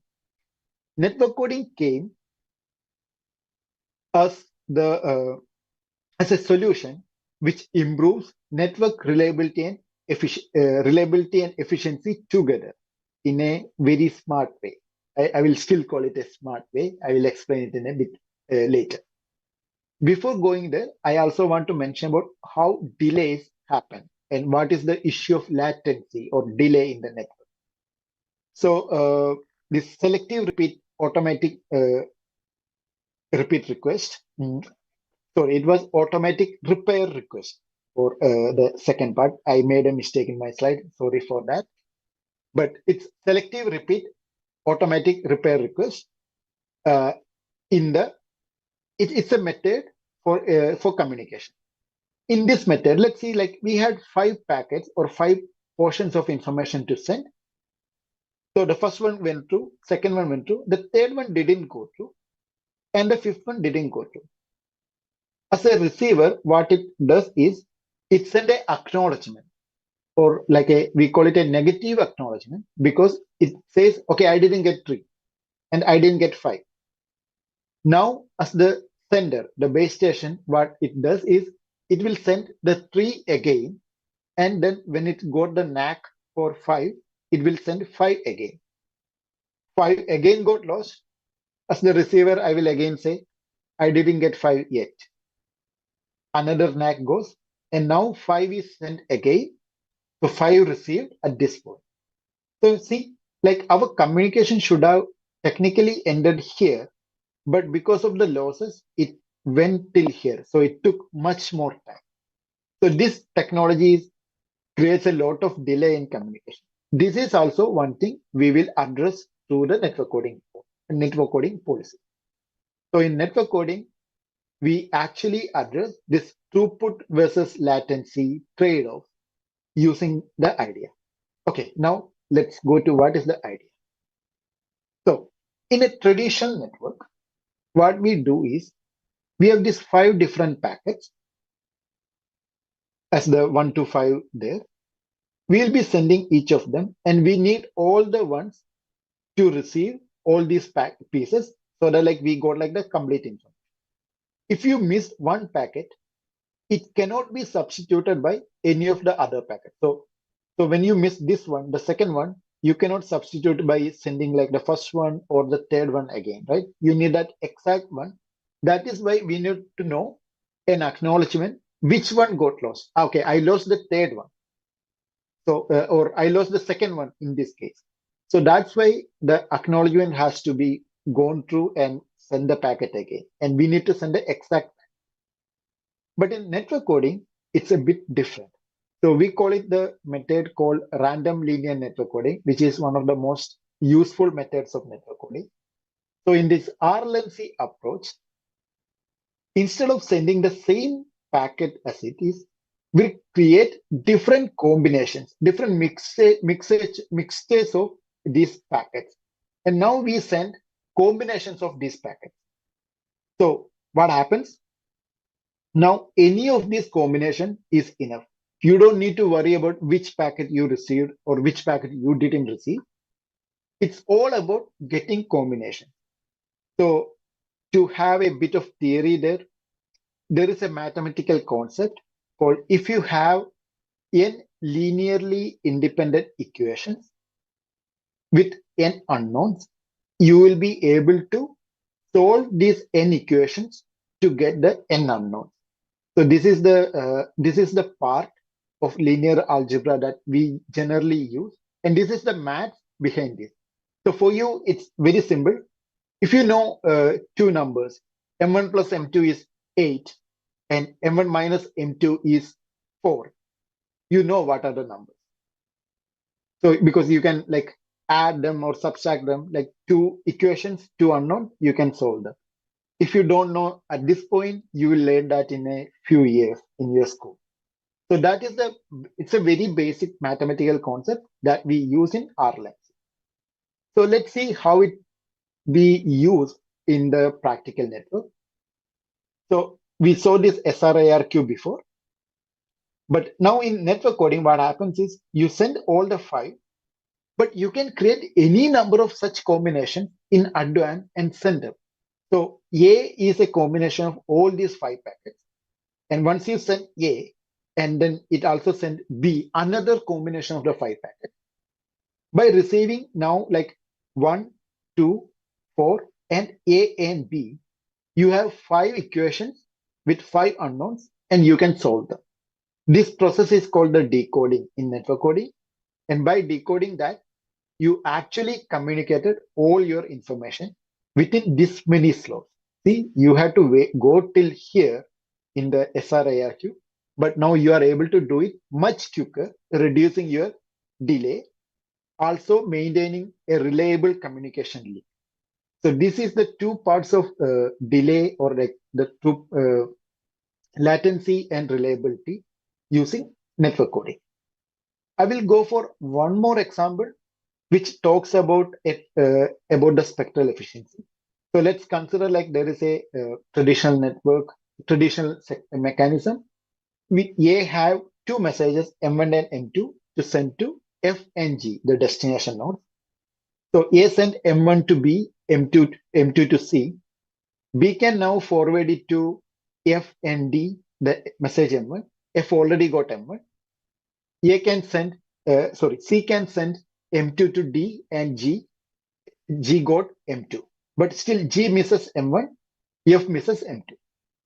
Network coding came as a solution which improves network reliability and efficiency together in a very smart way. I will still call it a smart way. I will explain it in a bit later. Before going there, I also want to mention about how delays happen and what is the issue of latency or delay in the network. So this selective automatic repeat request. Sorry, it was automatic repair request for the second part. I made a mistake in my slide. Sorry for that. But it's selective repeat automatic repair request. It's a method for communication. In this method, let's see, like we had 5 packets or 5 portions of information to send. So the first one went through, second one went through, the third one didn't go through, and the 5th one didn't go through. As a receiver, what it does is it sends an acknowledgement, or like we call it a negative acknowledgement, because it says, okay, I didn't get 3 and I didn't get 5. Now, as the sender, the base station, what it does is it will send the 3 again, and then when it got the knack for 5, it will send 5 again. 5 again got lost. As the receiver, I will again say, I didn't get 5 yet. Another knack goes, and now 5 is sent again. So 5 received at this point. So see, like our communication should have technically ended here, but because of the losses, it went till here. So it took much more time. So this technology creates a lot of delay in communication. This is also one thing we will address through the network coding policy. So in network coding, we actually address this throughput versus latency trade-off using the idea. Okay, now let's go to what is the idea. So in a traditional network, what we do is we have these 5 different packets as the 1 to 5 there. We'll be sending each of them, and we need all the ones to receive all these pieces so that like we got like the complete information. If you miss one packet, it cannot be substituted by any of the other packets. So when you miss this one, the second one, you cannot substitute by sending like the first one or the third one again, right? You need that exact one. That is why we need to know an acknowledgement, which one got lost. Okay, I lost the third one. So, or I lost the second one in this case. So that's why the acknowledgement has to be gone through and send the packet again. And we need to send the exact. But in network coding, it's a bit different. So we call it the method called random linear network coding, which is one of the most useful methods of network coding. So in this RLNC approach, instead of sending the same packet as it is, we create different combinations, different mixtures of these packets. And now we send combinations of these packets. So what happens? Now, any of these combination is enough. You don't need to worry about which packet you received or which packet you didn't receive. It's all about getting combination. So to have a bit of theory there is a mathematical concept called if you have n linearly independent equations with n unknowns, you will be able to solve these n equations to get the n unknowns. So this is the part of linear algebra that we generally use, and this is the math behind this. So for you, it's very simple. If you know 2 numbers, m1 plus m2 is 8, and m1 minus m2 is 4, you know what are the numbers. So because you can like add them or subtract them, like 2 equations, 2 unknown, you can solve them. If you don't know at this point, you will learn that in a few years in your school. So that is it's a very basic mathematical concept that we use in RLNC. So let's see how it be used in the practical network. So we saw this SRARQ before, but now in network coding, what happens is you send all the 5, but you can create any number of such combinations in advance and send them. So A is a combination of all these 5 packets. And once you send A, and then it also send B, another combination of the 5 packets. By receiving now like 1, 2, 4, and A and B, you have 5 equations with 5 unknowns, and you can solve them. This process is called the decoding in network coding. And by decoding that, you actually communicated all your information within this many slots. See, you had to go till here in the SRARQ, but now you are able to do it much quicker, reducing your delay, also maintaining a reliable communication link. So this is the 2 parts of delay or like the latency and reliability using network coding. I will go for one more example which talks about the spectral efficiency. So let's consider like there is a traditional network, traditional mechanism. We have 2 messages M1 and M2 to send to F and G, the destination nodes. So A sent M1 to B, M2 to C. B can now forward it to F and D, the message M1. F already got M1. C can send M2 to D, and G got M2. But still G misses M1, F misses M2.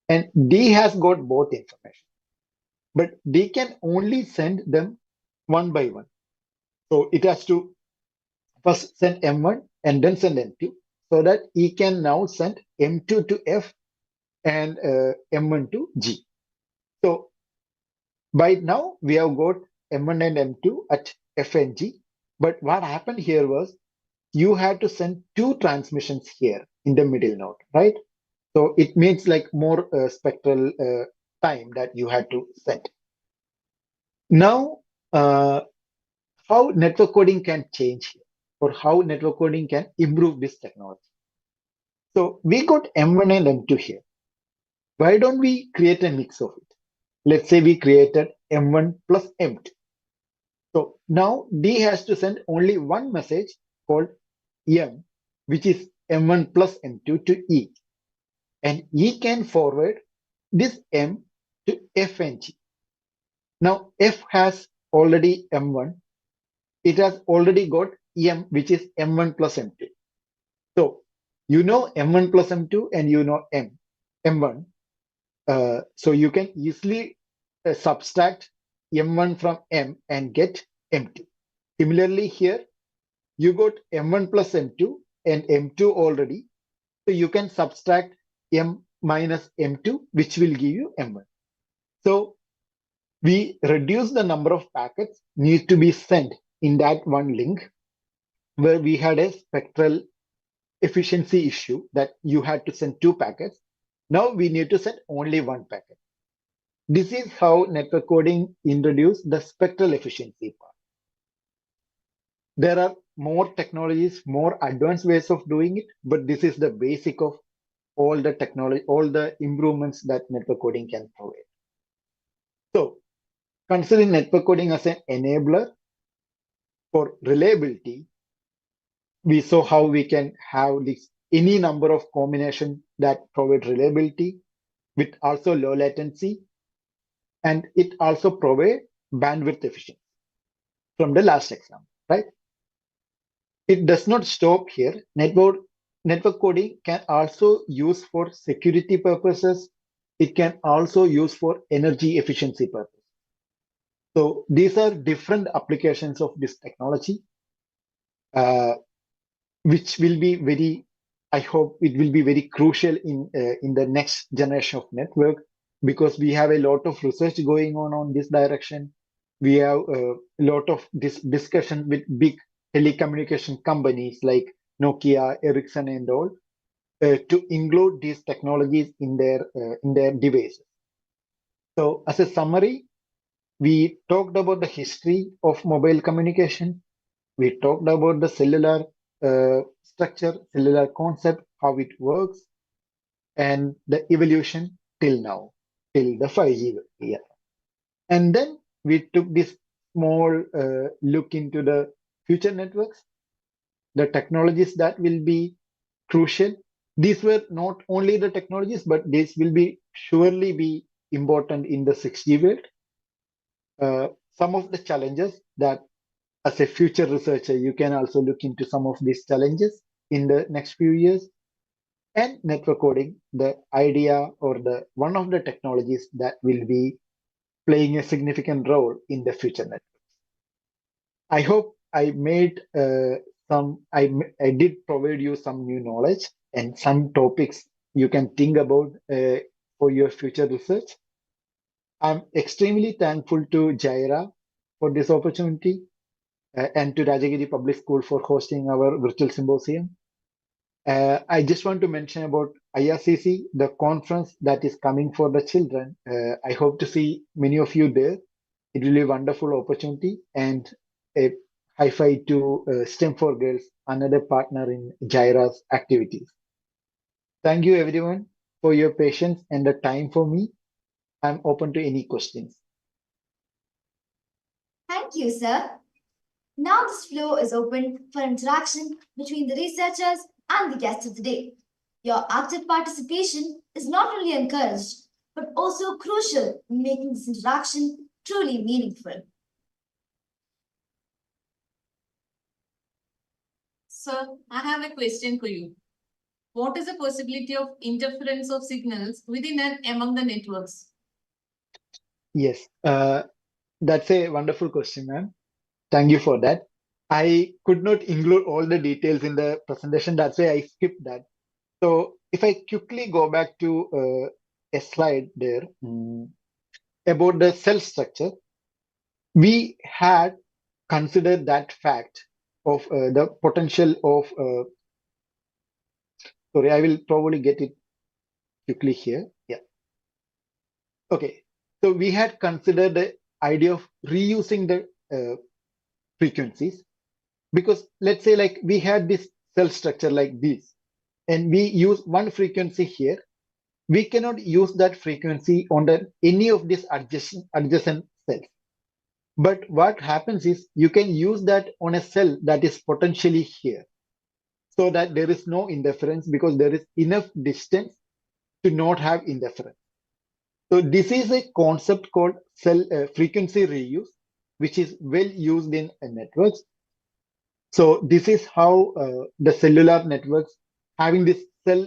And D has got both information. But D can only send them one by one. So it has to first send M1 and then send M2, so that E can now send M2 to F and M1 to G. So by now we have got M1 and M2 at F and G. But what happened here was you had to send two transmissions here in the middle node, right? So it means like more spectral time that you had to send. Now, how network coding can change here, or how network coding can improve this technology. So we got M1 and M2 here. Why don't we create a mix of it? Let's say we created M1 plus M2. So now D has to send only one message called M, which is M1 plus M2 to E. And E can forward this M to F and G. Now F has already M1. It has already got M, which is M1 plus M2. So you know M1 plus M2 and you know M1. So you can easily subtract M1 from M and get M2. Similarly here, you got M1 plus M2 and M2 already. So you can subtract M minus M2, which will give you M1. So we reduce the number of packets need to be sent in that one link, where we had a spectral efficiency issue that you had to send two packets. Now we need to send only one packet. This is how network coding introduced the spectral efficiency part. There are more technologies, more advanced ways of doing it, but this is the basic of all the technology, all the improvements that network coding can provide. So considering network coding as an enabler for reliability, we saw how we can have this any number of combinations that provide reliability with also low latency, and it also provide bandwidth efficiency from the last example, right? It does not stop here. Network coding can also use for security purposes. It can also use for energy efficiency purposes. So these are different applications of this technology, which will be very, I hope it will be very crucial in the next generation of network, because we have a lot of research going on this direction. We have a lot of this discussion with big telecommunication companies like Nokia, Ericsson, and all to include these technologies in their devices. So as a summary, we talked about the history of mobile communication. We talked about the cellular structure, cellular concept, how it works, and the evolution till now, till the 5G era. And then we took this small look into the future networks, the technologies that will be crucial. These were not only the technologies, but this will be surely be important in the 6G world. Some of the challenges that as a future researcher, you can also look into some of these challenges in the next few years. And network coding, the idea or the one of the technologies that will be playing a significant role in the future networks. I hope I made I did provide you some new knowledge and some topics you can think about for your future research. I'm extremely thankful to GYRA for this opportunity and to Rajagiri Public School for hosting our virtual symposium. I just want to mention about IRCC, the conference that is coming for the children. I hope to see many of you there. It will be a wonderful opportunity, and a high five to STEM for Girls, another partner in GYRA's activities. Thank you everyone for your patience and the time for me. I'm open to any questions. Thank you, sir. Now this floor is open for interaction between the researchers and the guests of the day. Your active participation is not only encouraged, but also crucial in making this interaction truly meaningful. Sir, I have a question for you. What is the possibility of interference of signals within and among the networks? Yes, that's a wonderful question, ma'am. Thank you for that. I could not include all the details in the presentation. That's why I skipped that. So if I quickly go back to a slide there about the cell structure, we had considered that fact of the potential of, sorry, I will probably get it quickly here. Yeah. Okay. So we had considered the idea of reusing the frequencies, because let's say like we had this cell structure like this, and we use one frequency here. We cannot use that frequency on any of these adjacent cells. But what happens is you can use that on a cell that is potentially here, so that there is no interference because there is enough distance to not have interference. So this is a concept called cell frequency reuse, which is well used in networks. So this is how the cellular networks having this cell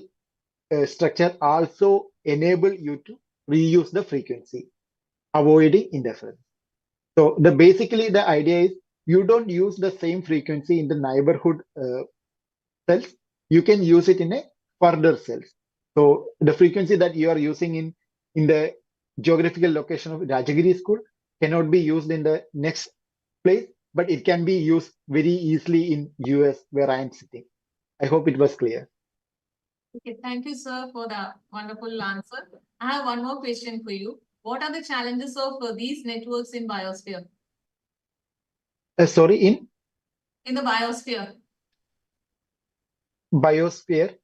structure also enable you to reuse the frequency, avoiding interference. So basically the idea is you don't use the same frequency in the neighborhood cells. You can use it in a further cells. So the frequency that you are using in the geographical location of Rajagiri school cannot be used in the next place, but it can be used very easily in US where I am sitting. I hope it was clear. Okay, thank you, sir, for the wonderful answer. I have one more question for you. What are the challenges of these networks in biosphere? Sorry, in the biosphere. biosphere.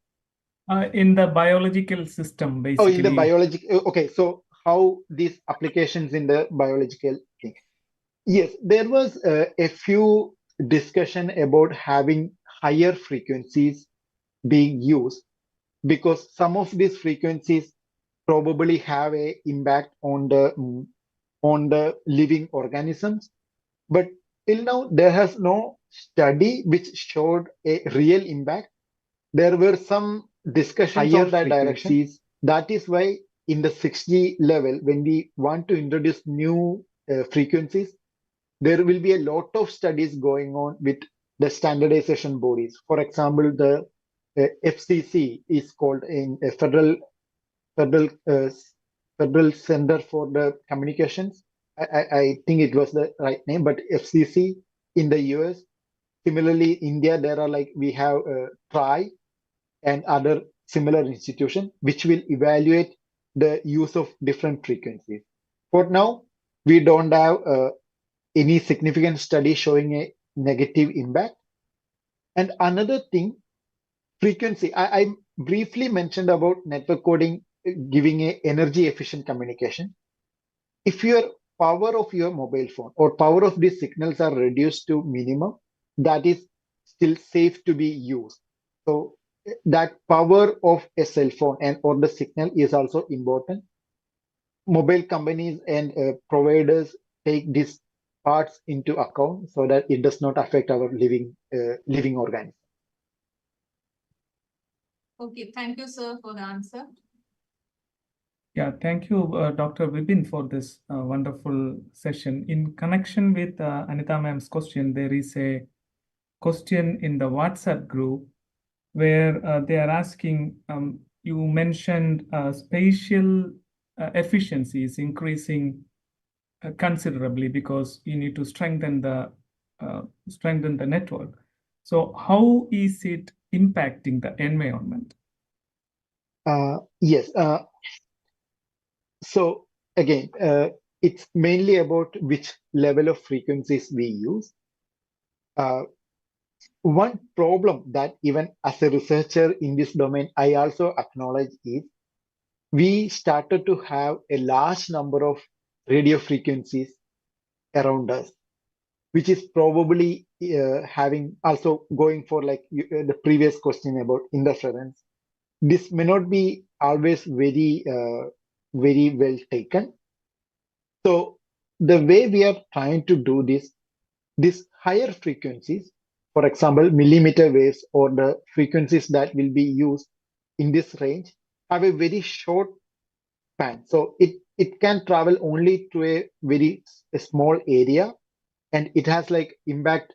In the biological system, basically. Oh, in the biological. Okay, so how these applications in the biological thing? Yes, there was a few discussion about having higher frequencies being used, because some of these frequencies probably have a impact on the living organisms. But till now, there has no study which showed a real impact. There were some discussions Higher of that direction. That is why in the 6G level, when we want to introduce new frequencies, there will be a lot of studies going on with the standardization bodies. For example, the FCC is called in a federal federal center for the communications. I think it was the right name, but FCC in the US. Similarly, India, there are like we have TRI and other similar institutions which will evaluate the use of different frequencies. For now, we don't have any significant study showing a negative impact. And another thing, frequency. I briefly mentioned about network coding giving a energy efficient communication. If your power of your mobile phone or power of these signals are reduced to minimum, that is still safe to be used. So that power of a cell phone and or the signal is also important. Mobile companies and providers take these parts into account so that it does not affect our living organism. Okay, thank you, sir, for the answer. Yeah, thank you, Dr. Vipin, for this wonderful session. In connection with Anita ma'am's question, there is a question in the WhatsApp group where they are asking, you mentioned spatial efficiency is increasing considerably because you need to strengthen the network. So how is it impacting the environment? Yes. So again, it's mainly about which level of frequencies we use. One problem that even as a researcher in this domain, I also acknowledge is we started to have a large number of radio frequencies around us, which is probably having also going for like the previous question about interference. This may not be always very well taken. So the way we are trying to do this, these higher frequencies, for example, millimeter waves or the frequencies that will be used in this range have a very short span. So it can travel only to a very small area. and it has like impact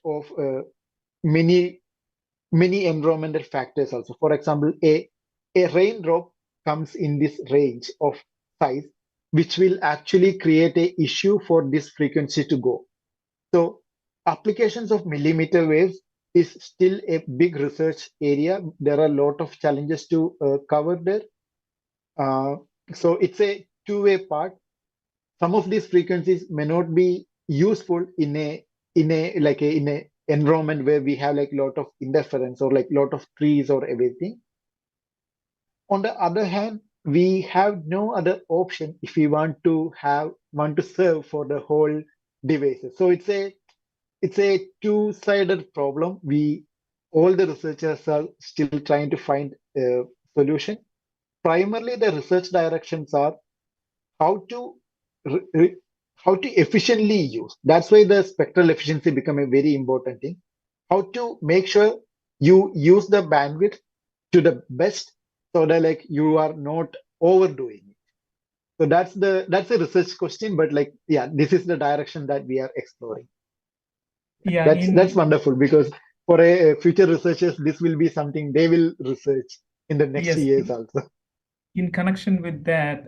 of many environmental factors also. For example, a raindrop comes in this range of size, which will actually create a issue for this frequency to go. So applications of millimeter waves is still a big research area. There are a lot of challenges to cover there. So it's a two-way part. Some of these frequencies may not be useful in a environment where we have like lot of interference or like lot of trees or everything. On the other hand, we have no other option if we want to serve for the whole devices. So it's a two-sided problem. All the researchers are still trying to find a solution. Primarily, the research directions are how to efficiently use. That's why the spectral efficiency become a very important thing. How to make sure you use the bandwidth to the best, so that like you are not overdoing it. So that's a research question, but like, yeah, this is the direction that we are exploring. Yeah, That's wonderful, because for a future researchers, this will be something they will research in the next yes, years also. in connection with that,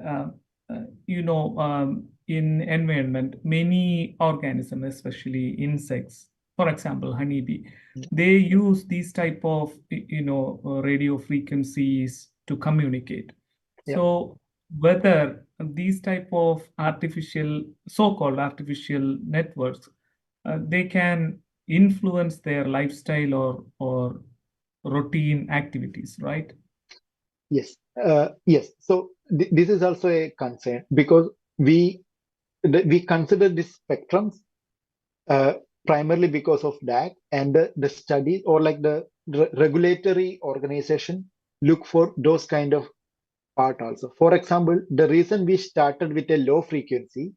in environment, many organisms, especially insects, for example, honeybee, they use these type of, radio frequencies to communicate. Yeah. So whether these type of so-called artificial networks, they can influence their lifestyle or routine activities, right? Yes. Yes. So this is also a concern, because we consider these spectrums primarily because of that, and the studies or like the regulatory organization look for those kind of part also. For example, the reason we started with a low frequency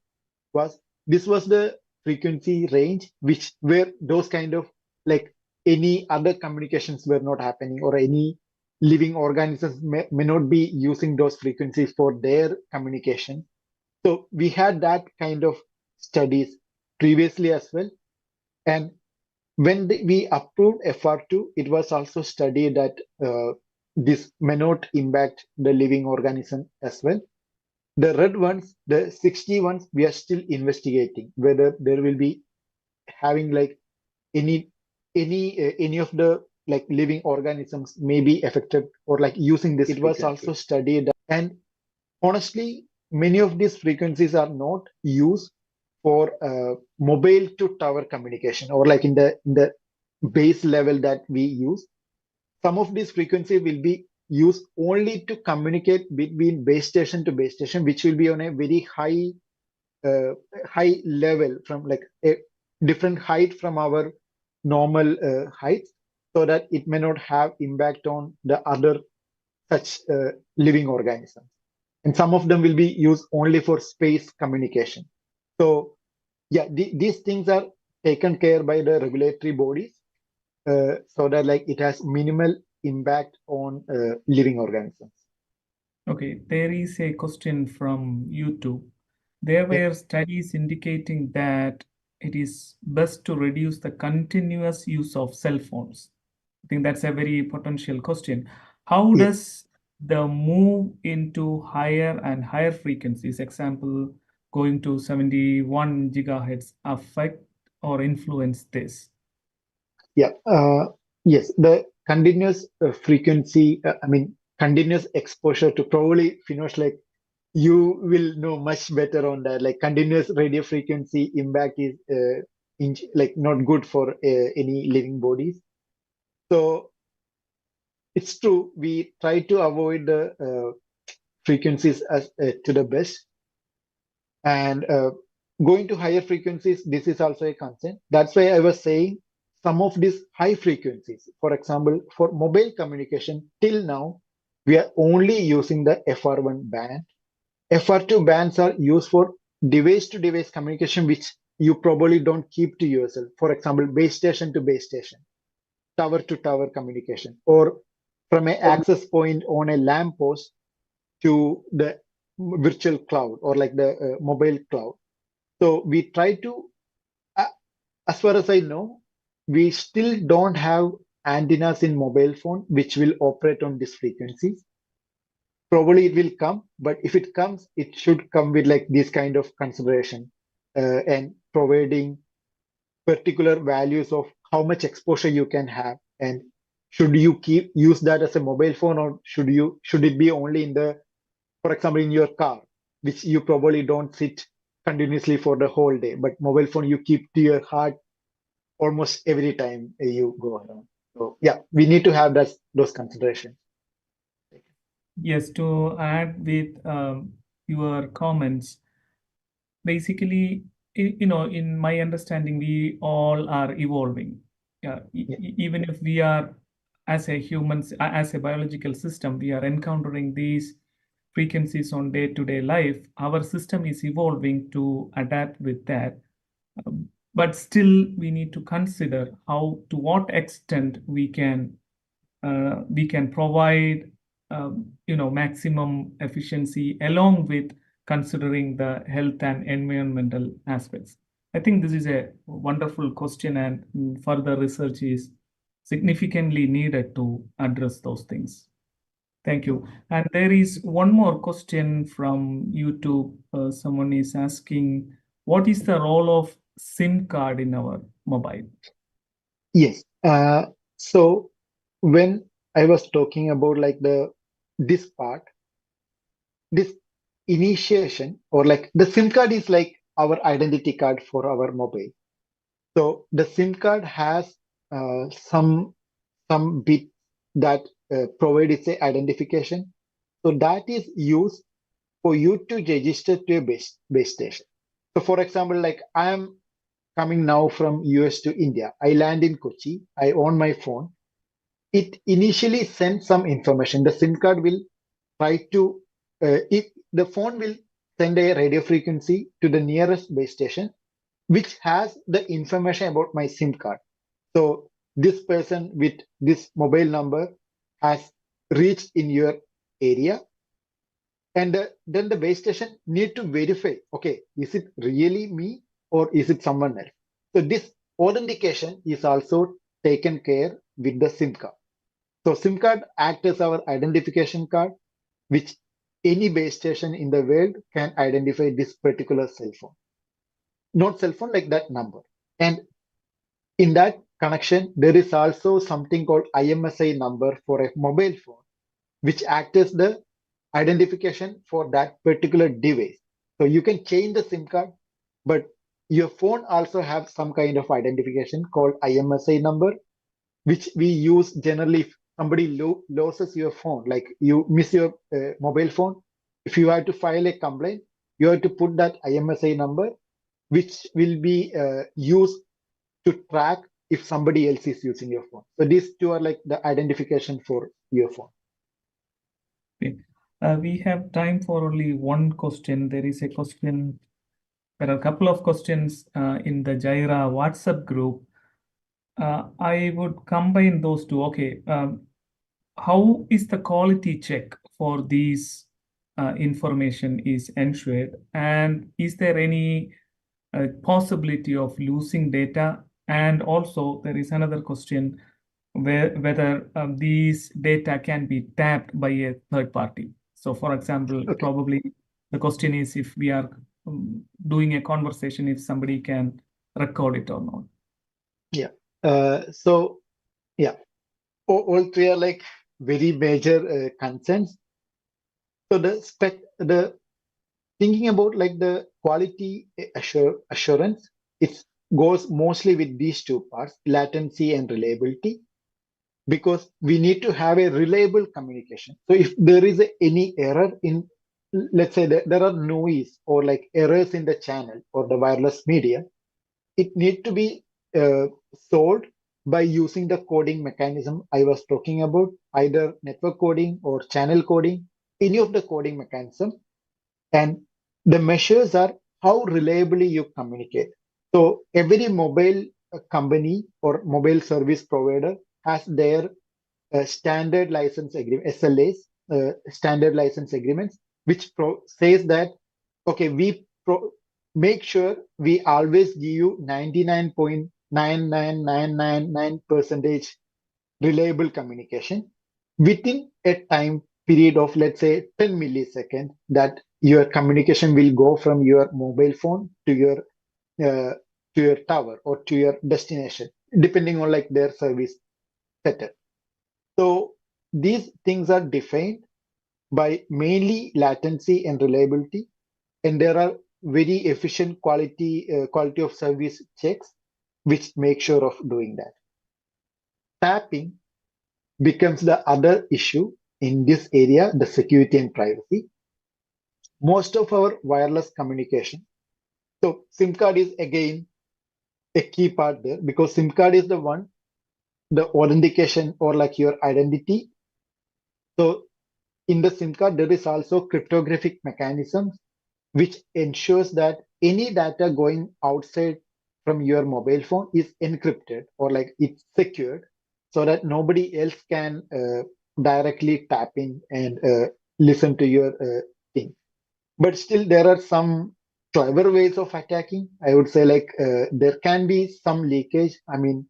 was this was the frequency range where those kind of like any other communications were not happening, or any living organisms may not be using those frequencies for their communication. So we had that kind of studies previously as well. And when we approved FR2, it was also studied that this may not impact the living organism as well. The red ones, the 60 ones, we are still investigating whether there will be having like any of the like living organisms may be affected or like using this. It was also studied, and honestly, many of these frequencies are not used for mobile to tower communication, or like in the base level that we use. Some of these frequencies will be used only to communicate between base station to base station, which will be on a very high level, from like a different height from our normal heights, so that it may not have impact on the other such living organisms. And some of them will be used only for space communication. So yeah, these things are taken care by the regulatory bodies, so that like it has minimal impact on living organisms. Okay, there is a question from YouTube. There were studies indicating that it is best to reduce the continuous use of cell phones. I think that's a very potential question. How does the move into higher and higher frequencies, example, going to 71 gigahertz, affect or influence this? Yeah. Yes, the continuous frequency, continuous exposure to, probably Finosh, like you will know much better on that. Like continuous radio frequency impact is like not good for any living bodies. So it's true, we try to avoid the frequencies as to the best, and going to higher frequencies, this is also a concern. That's why I was saying some of these high frequencies, for example, for mobile communication, till now we are only using the FR1 band. FR2 bands are used for device to device communication, which you probably don't keep to yourself. For example, base station to base station, tower to tower communication, or from an access point on a lamp post to the virtual cloud, or like the mobile cloud. So we try to, as far as I know, we still don't have antennas in mobile phone which will operate on these frequencies. Probably it will come, but if it comes, it should come with like this kind of consideration and providing particular values of how much exposure you can have, and should you use that as a mobile phone, or should it be only in the, for example, in your car, which you probably don't sit continuously for the whole day, but mobile phone you keep to your heart almost every time you go around. So yeah, we need to have those considerations. Yes, to add with your comments, basically, in my understanding, we all are evolving. Even if we are, as a humans, as a biological system, we are encountering these frequencies on day-to-day life. Our system is evolving to adapt with that. But still, we need to consider to what extent we can provide maximum efficiency along with considering the health and environmental aspects. I think this is a wonderful question, and further research is significantly needed to address those things. Thank you. And there is one more question from YouTube. Someone is asking, what is the role of SIM card in our mobile? Yes. So when I was talking about like this part, this initiation, or like the SIM card is like our identity card for our mobile. So the SIM card has some bit that provide its identification. So that is used for you to register to a base station. So for example, like I am coming now from US to India. I land in Kochi. I own my phone. It initially sends some information. The SIM card will try to, the phone will send a radio frequency to the nearest base station, which has the information about my SIM card. So this person with this mobile number has reached in your area. And then the base station need to verify, okay, is it really me or is it someone else? So this authentication is also taken care with the SIM card. So SIM card acts as our identification card, which any base station in the world can identify this particular cell phone. Not cell phone, like that number. And in that connection, there is also something called IMSI number for a mobile phone, which acts as the identification for that particular device. So you can change the SIM card, but your phone also have some kind of identification called IMSI number, which we use generally if somebody loses your phone, like you miss your mobile phone. If you have to file a complaint, you have to put that IMSI number, which will be used to track if somebody else is using your phone. So these two are like the identification for your phone. Okay. We have time for only one question. There is a question. There are a couple of questions in the GYRA WhatsApp group. I would combine those two. Okay. How is the quality check for these information is ensured? And is there any possibility of losing data? And also there is another question whether these data can be tapped by a third party. So for example, Okay. probably the question is if we are doing a conversation, if somebody can record it or not. Yeah. So yeah, all three are like very major concerns. So the thinking about like the quality assurance, it goes mostly with these two parts, latency and reliability, because we need to have a reliable communication. So if there is any error in, let's say that there are noise or like errors in the channel or the wireless media, it need to be solved by using the coding mechanism I was talking about, either network coding or channel coding, any of the coding mechanism. And the measures are how reliably you communicate. So every mobile company or mobile service provider has their standard license agreement, SLAs, standard license agreements, which says that, okay, we make sure we always give you 99.99999% reliable communication within a time period of, let's say, 10 milliseconds, that your communication will go from your mobile phone uh, to your tower or to your destination, depending on like their service setup. So these things are defined by mainly latency and reliability, and there are very efficient quality of service checks which make sure of doing that. Tapping becomes the other issue in this area, the security and privacy. Most of our wireless communication, so SIM card is again a key part there, because SIM card is the one, the authentication or like your identity. So in the SIM card, there is also cryptographic mechanisms which ensures that any data going outside from your mobile phone is encrypted or like it's secured, so that nobody else can directly tap in and listen to your thing. But still, there are some clever ways of attacking. I would say like there can be some leakage. I mean,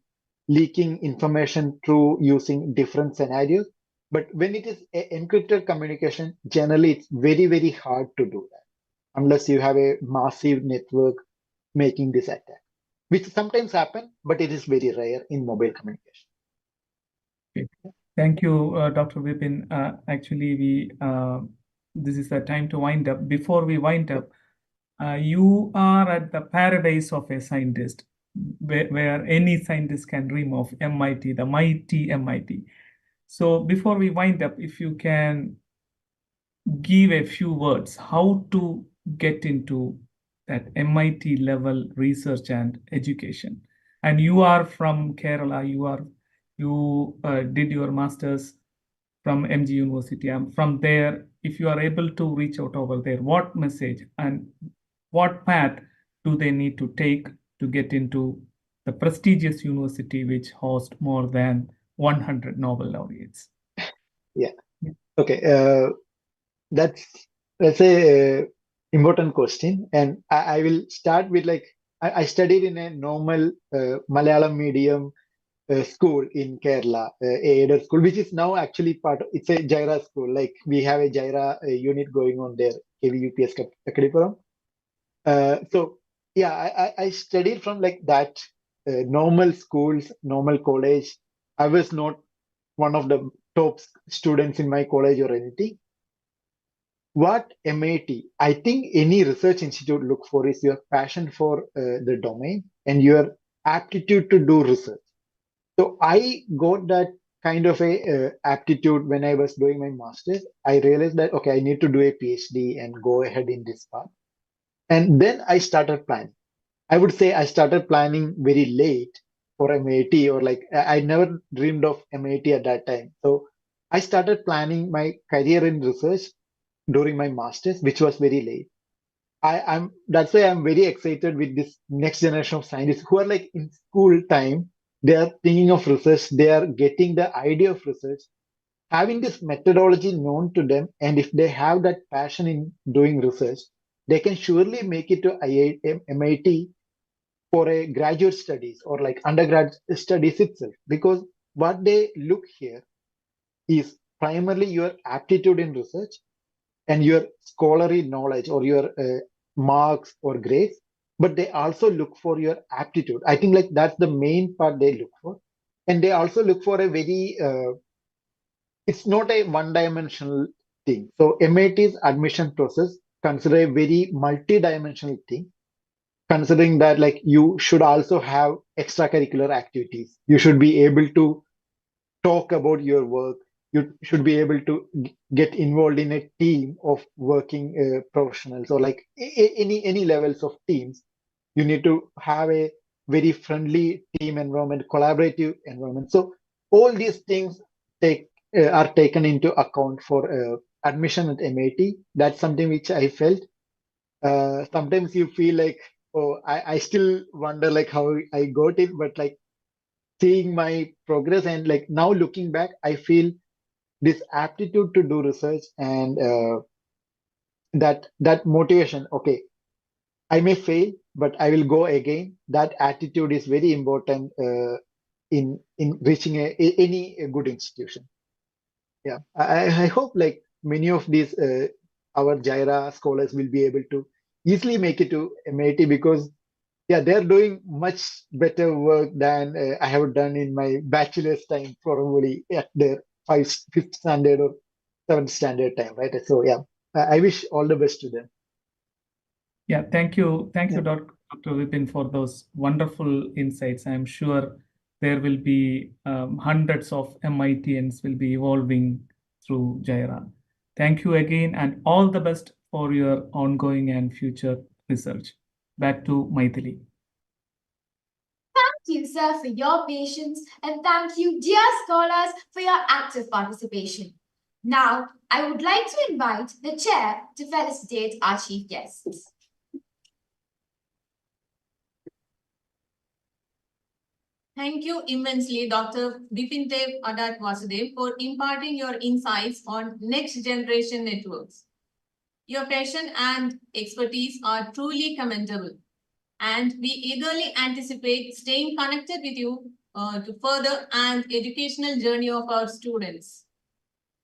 leaking information through using different scenarios. But when it is encrypted communication, generally it's very, very hard to do that unless you have a massive network making this attack, which sometimes happen, but it is very rare in mobile communication. Thank you, Dr. Vipin. Actually, this is the time to wind up. Before we wind up, you are at the paradise of a scientist, where any scientist can dream of, MIT, the mighty MIT. So before we wind up, if you can give a few words, how to get into that MIT level research and education. And you are from Kerala, you did your master's from MG University. From there, if you are able to reach out over there, what message and what path do they need to take to get into the prestigious university which hosts more than 100 Nobel laureates? Yeah. Okay. That's a important question, and I will start with like I studied in a normal Malayalam medium school in Kerala, a aided school, which is now actually it's a GYRA school. Like we have a GYRA unit going on there, KVUPS Kakadipuram. So yeah, I studied from like that normal schools, normal college. I was not one of the top students in my college or anything. What MIT, I think any research institute look for is your passion for the domain and your aptitude to do research. So I got that kind of a aptitude when I was doing my master's. I realized that, okay, I need to do a PhD and go ahead in this path. And then I started planning. I would say I started planning very late for MIT, or like I never dreamed of MIT at that time. So I started planning my career in research during my master's, which was very late. I'm that's why I'm very excited with this next generation of scientists who are like in school time. They are thinking of research. They are getting the idea of research, having this methodology known to them, and if they have that passion in doing research, they can surely make it to MIT for a graduate studies or like undergrad studies itself. Because what they look here is primarily your aptitude in research and your scholarly knowledge or your marks or grades, but they also look for your aptitude. I think like that's the main part they look for. And they also look for a very it's not a one-dimensional thing. So MIT's admission process consider a very multi-dimensional thing, considering that like you should also have extracurricular activities. You should be able to talk about your work. You should be able to get involved in a team of working professionals, or like any levels of teams. You need to have a very friendly team environment, collaborative environment. So all these things are taken into account for admission at MIT. That's something which I felt. Sometimes you feel like, oh, I still wonder like how I got it, but like seeing my progress and like now looking back, I feel this aptitude to do research and that motivation. Okay, I may fail, but I will go again. That attitude is very important in reaching any good institution. Yeah, I hope like many of these our GYRA scholars will be able to easily make it to MIT, because yeah, they're doing much better work than I have done in my bachelor's time, probably at the fifth standard or seventh standard time, right? So yeah, I wish all the best to them. Yeah, thank you. Thank you, Yeah. Dr. Vipin, for those wonderful insights. I'm sure there will be hundreds of MITians will be evolving through GYRA. Thank you again, and all the best for your ongoing and future research. Back to Maithili. Thank you, sir, for your patience, and thank you, dear scholars, for your active participation. Now, I would like to invite the chair to felicitate our chief guests. Thank you immensely, Dr. Vipindev, Adat, Vasudev, for imparting your insights on next generation networks. Your passion and expertise are truly commendable, and we eagerly anticipate staying connected with you to further an educational journey of our students.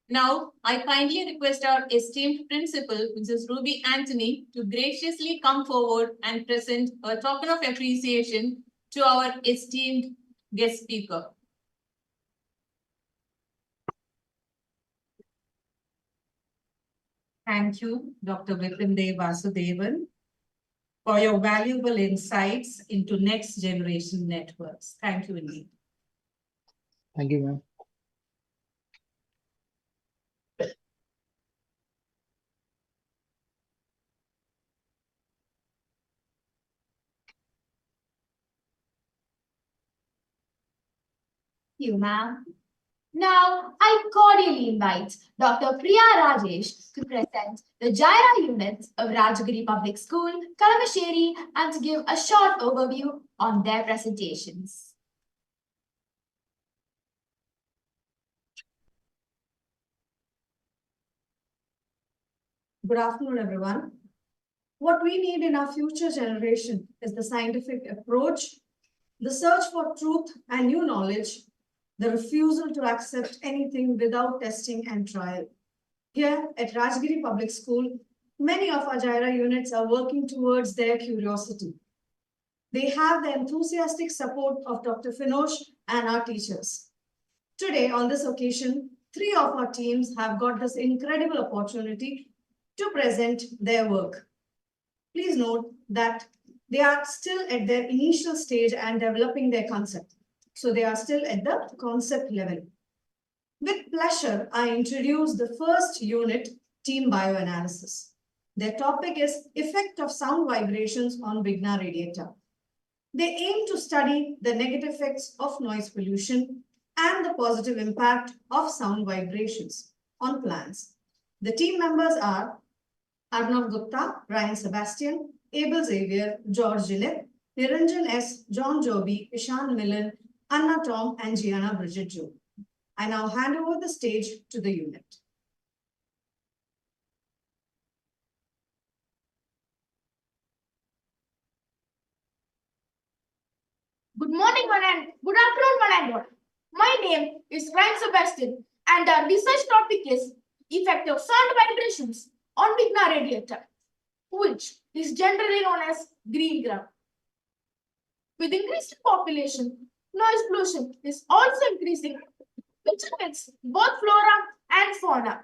Now, I kindly request our esteemed principal, Mrs. Ruby Anthony, to graciously come forward and present a token of appreciation to our esteemed guest speaker. Thank you, Dr. Vipindev Vasudevan, for your valuable insights into next generation networks. Thank you indeed. Thank you, ma'am. You, ma'am. Now, I cordially invite Dr. Priya Rajesh to present the GYRA units of Rajagiri Public School, Kalamassery, and to give a short overview on their presentations. Good afternoon, everyone. What we need in our future generation is the scientific approach, the search for truth and new knowledge, the refusal to accept anything without testing and trial. Here at Rajagiri Public School, many of our GYRA units are working towards their curiosity. They have the enthusiastic support of Dr. Finosh and our teachers. Today, on this occasion, 3 of our teams have got this incredible opportunity to present their work. Please note that they are still at their initial stage and developing their concept. So they are still at the concept level. With pleasure, I introduce the first unit, Team Bioanalysis. Their topic is Effect of Sound Vibrations on Vigna Radiata. They aim to study the negative effects of noise pollution and the positive impact of sound vibrations on plants. The team members are Arnav Gupta, Ryan Sebastian, Abel Xavier, George Ginip, Niranjan S., John Joby, Ishan Millen, Anna Tom, and Gianna Bridget Jo. I now hand over the stage to the unit. Good morning, one and good afternoon, one and all. My name is Ryan Sebastian, and our research topic is effect of sound vibrations on Vigna radiata, which is generally known as green gram. With increased population, noise pollution is also increasing, which affects both flora and fauna.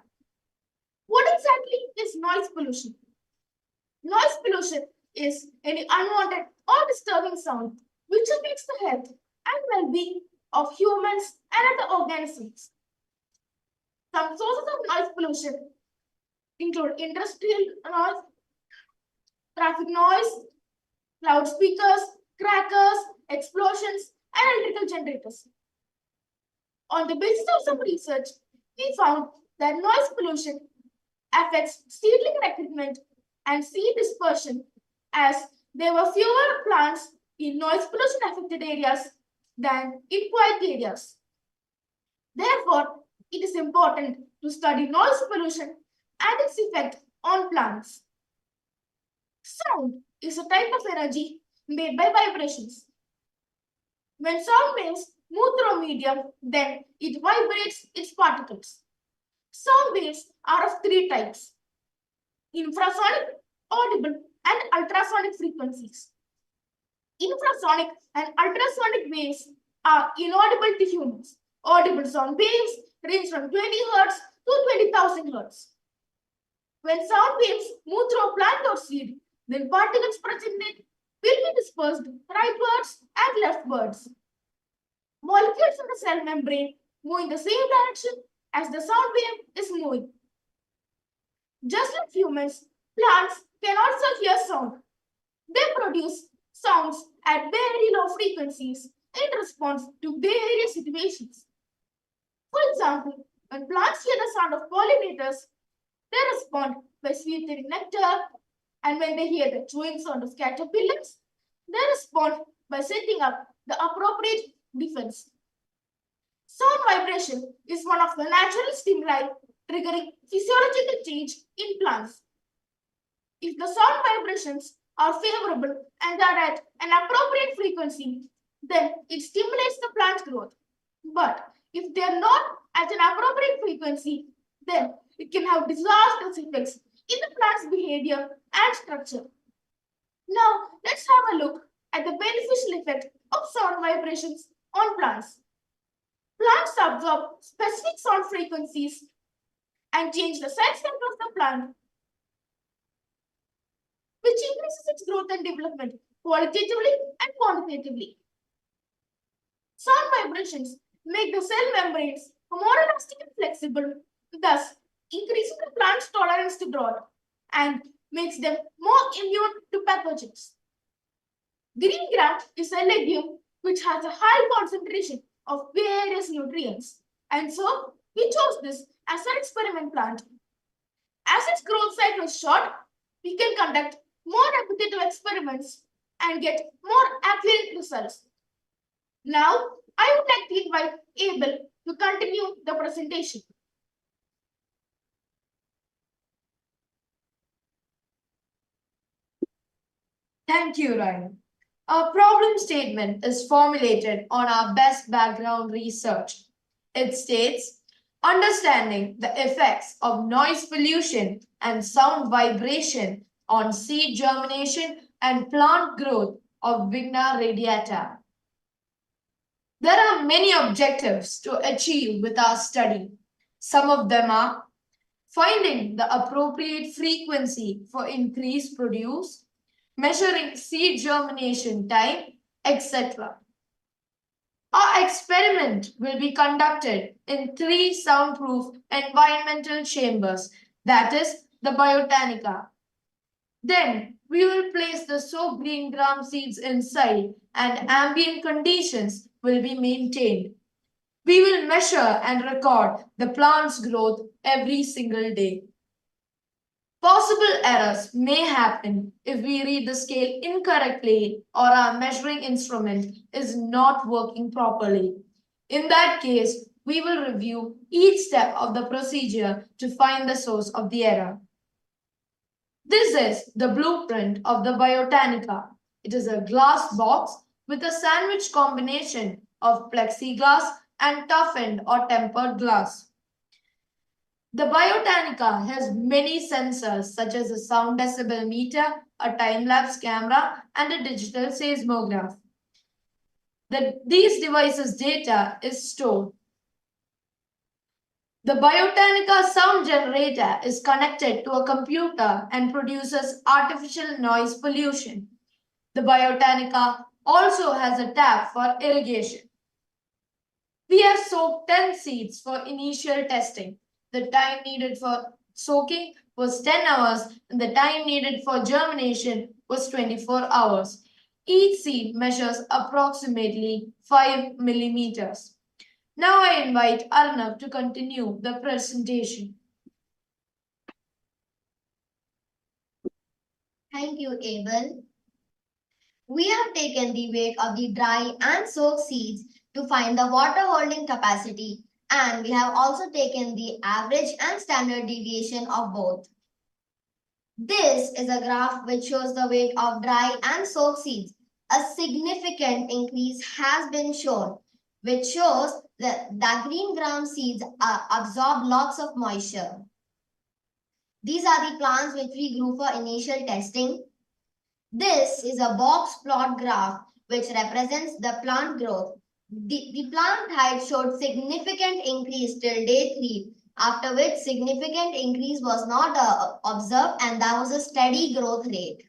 What exactly is noise pollution? Noise pollution is any unwanted or disturbing sound which affects the health and well-being of humans and other organisms. Some sources of noise pollution include industrial noise, traffic noise, loudspeakers, crackers, explosions, and electrical generators. On the basis of some research, we found that noise pollution affects seedling recruitment and seed dispersion, as there were fewer plants in noise pollution affected areas than in quiet areas. Therefore, it is important to study noise pollution and its effect on plants. Sound is a type of energy made by vibrations. When sound waves move through a medium, then it vibrates its particles. Sound waves are of three types: infrasonic, audible, and ultrasonic frequencies. Infrasonic and ultrasonic waves are inaudible to humans. Audible sound waves range from 20 Hz to 20,000 Hz. When sound waves move through a plant or seed, then particles present in it will be dispersed rightwards and leftwards. Molecules in the cell membrane move in the same direction as the sound wave is moving. Just like humans, plants can also hear sound. They produce sounds at very low frequencies in response to various situations. For example, when plants hear the sound of pollinators, they respond by sweeping nectar, and when they hear the chewing sound of caterpillars, they respond by setting up the appropriate defense. Sound vibration is one of the natural stimuli triggering physiological change in plants. If the sound vibrations are favorable and are at an appropriate frequency, then it stimulates the plant growth. But if they are not at an appropriate frequency, then it can have disastrous effects in the plant's behavior and structure. Now, let's have a look at the beneficial effect of sound vibrations on plants. Plants absorb specific sound frequencies and change the cell center of the plant, which increases its growth and development qualitatively and quantitatively. Sound vibrations make the cell membranes more elastic and flexible, thus increasing the plant's tolerance to drought and makes them more immune to pathogens. Green gram is a legume which has a high concentration of various nutrients, and so we chose this as an experiment plant. As its growth cycle is short, we can conduct more repetitive experiments and get more accurate results. Now, I would like to invite Abel to continue the presentation. Thank you, Ryan. Our problem statement is formulated on our best background research. It states, understanding the effects of noise pollution and sound vibration on seed germination and plant growth of Vigna radiata. There are many objectives to achieve with our study. Some of them are finding the appropriate frequency for increased produce, measuring seed germination time, etc. Our experiment will be conducted in 3 soundproof environmental chambers, that is, the Biotanica. Then we will place the soaked green gram seeds inside and ambient conditions will be maintained. We will measure and record the plant's growth every single day. Possible errors may happen if we read the scale incorrectly or our measuring instrument is not working properly. In that case, we will review each step of the procedure to find the source of the error. This is the blueprint of the Biotanica. It is a glass box with a sandwich combination of plexiglass and toughened or tempered glass. The Biotanica has many sensors such as a sound decibel meter, a time-lapse camera, and a digital seismograph. These devices' data is stored. The Biotanica sound generator is connected to a computer and produces artificial noise pollution. The Biotanica also has a tap for irrigation. We have soaked 10 seeds for initial testing. The time needed for soaking was 10 hours and the time needed for germination was 24 hours. Each seed measures approximately 5 millimeters. Now I invite Arnav to continue the presentation. Thank you, Abel. We have taken the weight of the dry and soaked seeds to find the water holding capacity, and we have also taken the average and standard deviation of both. This is a graph which shows the weight of dry and soaked seeds. A significant increase has been shown, which shows that the green gram seeds absorb lots of moisture. These are the plants which we grew for initial testing. This is a box plot graph which represents the plant growth. The plant height showed significant increase till day 3, after which significant increase was not observed and there was a steady growth rate.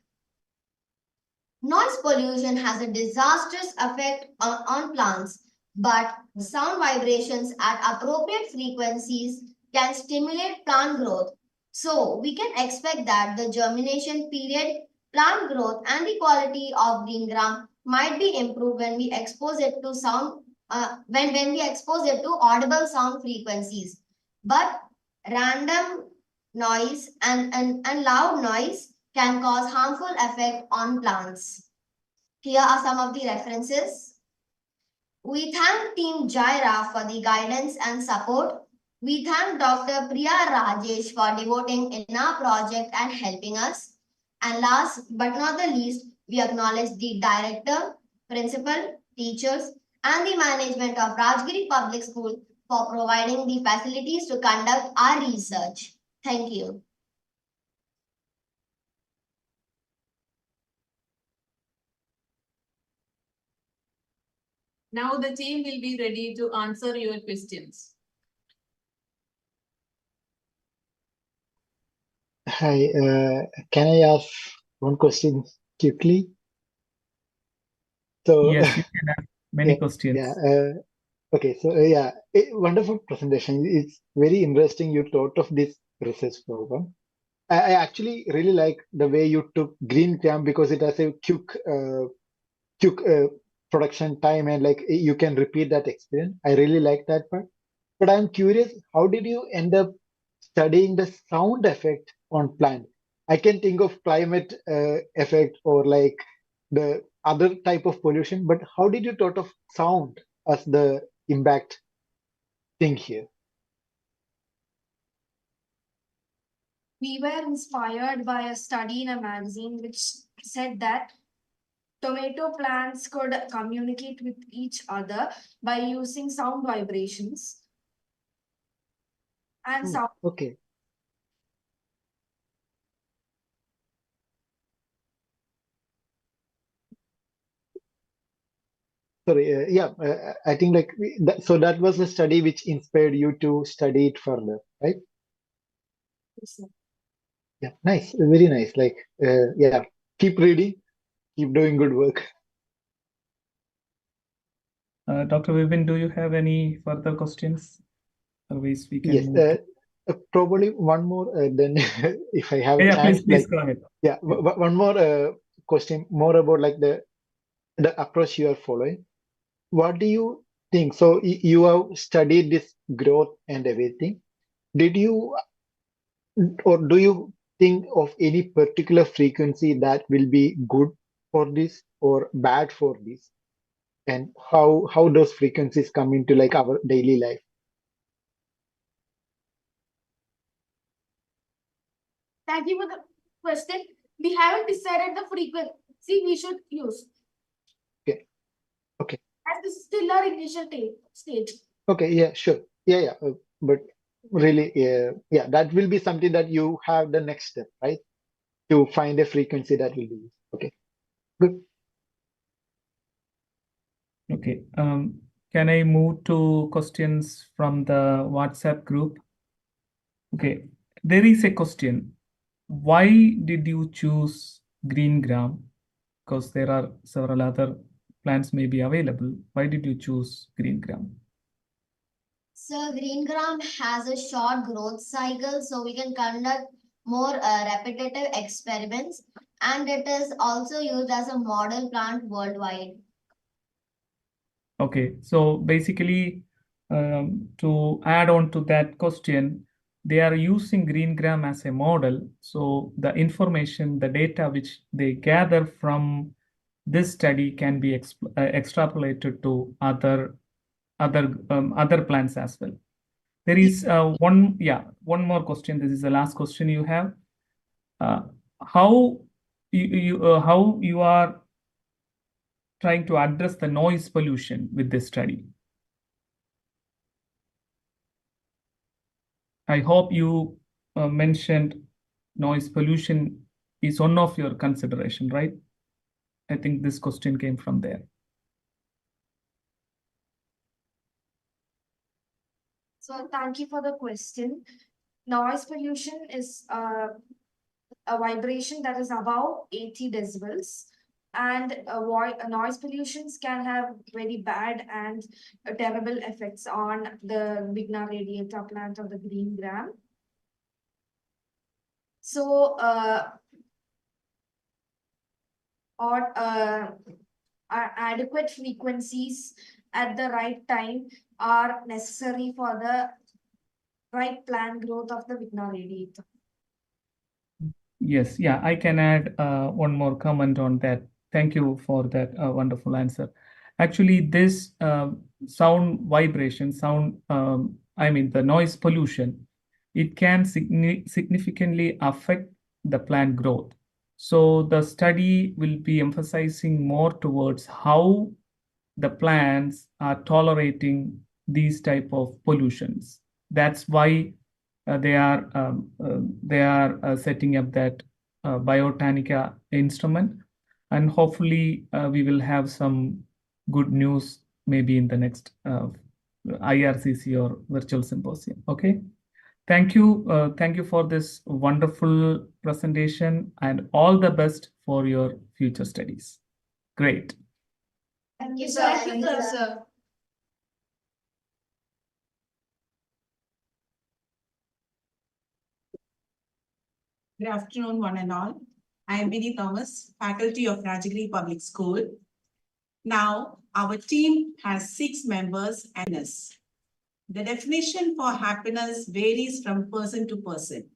Noise pollution has a disastrous effect on plants, but sound vibrations at appropriate frequencies can stimulate plant growth. So we can expect that the germination period, plant growth, and the quality of green gram might be improved when we expose it to sound when we expose it to audible sound frequencies. But random noise and loud noise can cause harmful effect on plants. Here are some of the references. We thank Team GYRA for the guidance and support. We thank Dr. Priya Rajesh for devoting in our project and helping us. And last but not the least, we acknowledge the director, principal, teachers, and the management of Rajagiri Public School for providing the facilities to conduct our research. Thank you. Now the team will be ready to answer your questions. Hi, can I ask one question quickly? So, Yes, you can ask many questions. Okay, so wonderful presentation. It's very interesting you thought of this research program. I actually really like the way you took green gram because it has a quick production time and like you can repeat that experience. I really like that part. But I'm curious, how did you end up studying the sound effect on plant? I can think of climate effect or like the other type of pollution, but how did you thought of sound as the impact thing here? We were inspired by a study in a magazine which said that tomato plants could communicate with each other by using sound vibrations and sound. Okay. Sorry, I think like so that was the study which inspired you to study it further, right? Yeah, nice, very nice. Like, keep reading, keep doing good work. Dr. Vipin, do you have any further questions? Otherwise, we can Yes, move probably one more. Then, if I have a yeah, chance, please like, go ahead. one more question, more about like the approach you are following. What do you think? So you have studied this growth and everything. Did you or do you think of any particular frequency that will be good for this or bad for this? And how those frequencies come into like our daily life? Thank you for the question. We haven't decided the frequency we should use. Okay. As this is still our initial stage. Okay, yeah, sure. But really, that will be something that you have the next step, right? To find a frequency that will be used. Okay, good. Okay. Can I move to questions from the WhatsApp group? Okay. There is a question. Why did you choose green gram? Because there are several other plants may be available. Why did you choose green gram? So green gram has a short growth cycle, so we can conduct more repetitive experiments, and it is also used as a model plant worldwide. Okay, so basically, to add on to that question, they are using green gram as a model. So the information, the data which they gather from this study can be extrapolated to other plants as well. There is one more question. This is the last question you have. how how you are trying to address the noise pollution with this study? I hope you mentioned noise pollution is one of your consideration, right? I think this question came from there. So thank you for the question. Noise pollution is a vibration that is above 80 decibels. And noise pollutions can have very bad and terrible effects on the Vigna radiata plant or the green gram. So, adequate frequencies at the right time are necessary for the right plant growth of the Vigna radiata. Yes, yeah, I can add one more comment on that. Thank you for that wonderful answer. Actually, this sound vibration, I mean the noise pollution, it can significantly affect the plant growth. So the study will be emphasizing more towards how the plants are tolerating these type of pollutions. That's why they are setting up that Biotanica instrument, and hopefully we will have some good news maybe in the next IRCC or virtual symposium. Okay. Thank you for this wonderful presentation, and all the best for your future studies. Great. Thank you, sir. sir. Thank you, sir. Good afternoon, one and all. I am Vinnie Thomas, faculty of RAJAGIRI Public School. Now, our team has 6 members and us. The definition for happiness varies from person to person.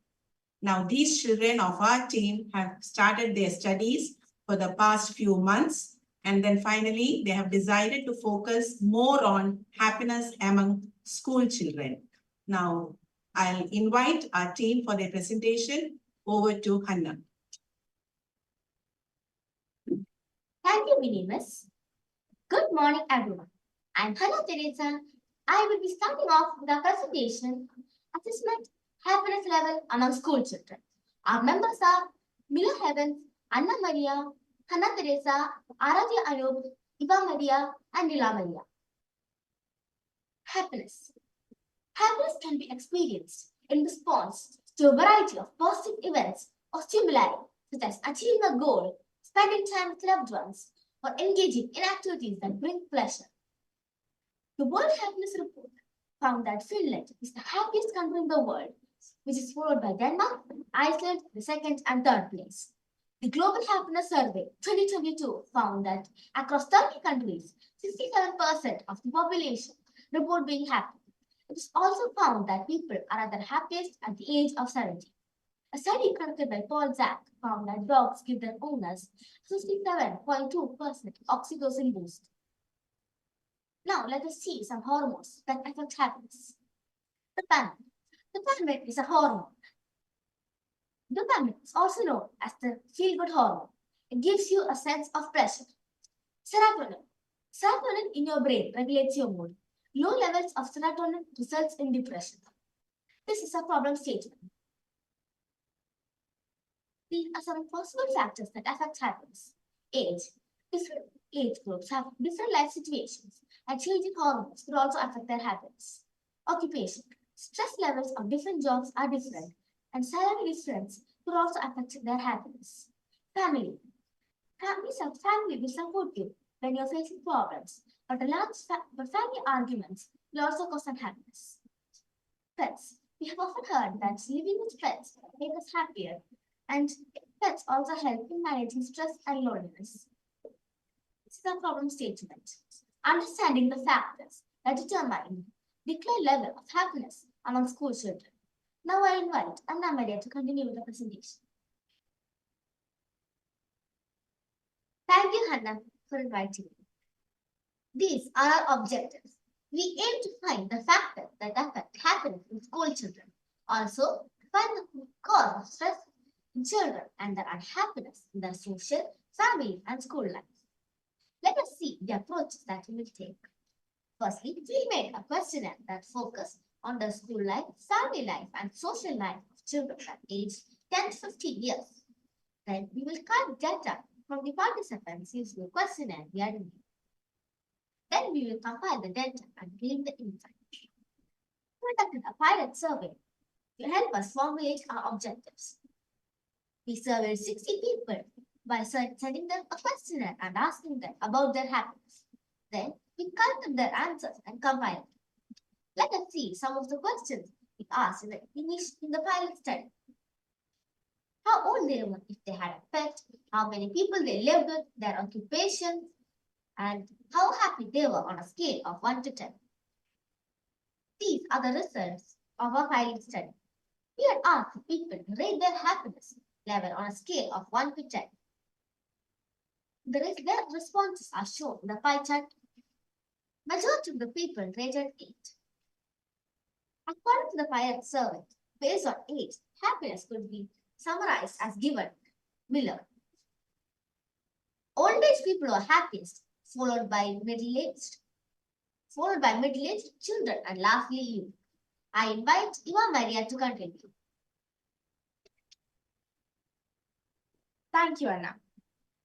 Now, these children of our team have started their studies for the past few months, and then finally, they have decided to focus more on happiness among school children. Now, I'll invite our team for their presentation. Over to Hannah. Thank you, Vinny, miss. Good morning, everyone. I'm Hannah Teresa. I will be starting off with our presentation, Assessment Happiness Level Among School Children. Our members are Mila Heavens, Anna Maria, Hannah Teresa, Aradhya Anup, Iva Maria, and Nila Maria. Happiness. Happiness can be experienced in response to a variety of positive events or stimuli, such as achieving a goal, spending time with loved ones, or engaging in activities that bring pleasure. The World Happiness Report found that Finland is the happiest country in the world, which is followed by Denmark, Iceland, the second and third place. The Global Happiness Survey 2022 found that across 30 countries, 67% of the population report being happy. It is also found that people are at their happiest at the age of 70. A study conducted by Paul Zak found that dogs give their owners 57.2% oxytocin boost. Now let us see some hormones that affect happiness. Dopamine. Dopamine is a hormone. Dopamine is also known as the feel-good hormone. It gives you a sense of pleasure. Serotonin. Serotonin in your brain regulates your mood. Low levels of serotonin results in depression. This is a problem statement. These are some possible factors that affect happiness. Age. Different age groups have different life situations, and changing hormones could also affect their happiness. Occupation. Stress levels of different jobs are different, and salary difference could also affect their happiness. Family. Family will support you when you're facing problems, but family arguments will also cause unhappiness. Pets. We have often heard that living with pets makes us happier, and pets also help in managing stress and loneliness. This is a problem statement. Understanding the factors that determine the declared level of happiness among school children. Now I invite Anna Maria to continue with the presentation. Thank you, Hannah, for inviting me. These are our objectives. We aim to find the factors that affect happiness in school children. Also, find the cause of stress in children and their unhappiness in their social, family, and school life. Let us see the approaches that we will take. Firstly, we made a questionnaire that focused on the school life, family life, and social life of children at age 10 to 15 years. Then we will collect data from the participants using the questionnaire we identified. Then we will compile the data and claim the insight. We conducted a pilot survey to help us formulate our objectives. We surveyed 60 people by sending them a questionnaire and asking them about their happiness. Then we collected their answers and compiled them. Let us see some of the questions we asked in the pilot study. How old they were if they had a pet, how many people they lived with, their occupation, and how happy they were on a scale of 1 to 10. These are the results of our pilot study. We had asked people to rate their happiness level on a scale of 1 to 10. Their responses are shown in the pie chart. Majority of the people rated 8. According to the pilot survey, based on age, happiness could be summarized as given below. Old age people are happiest, followed by middle-aged, children, and lastly youth. I invite Eva Maria to continue. Thank you, Anna.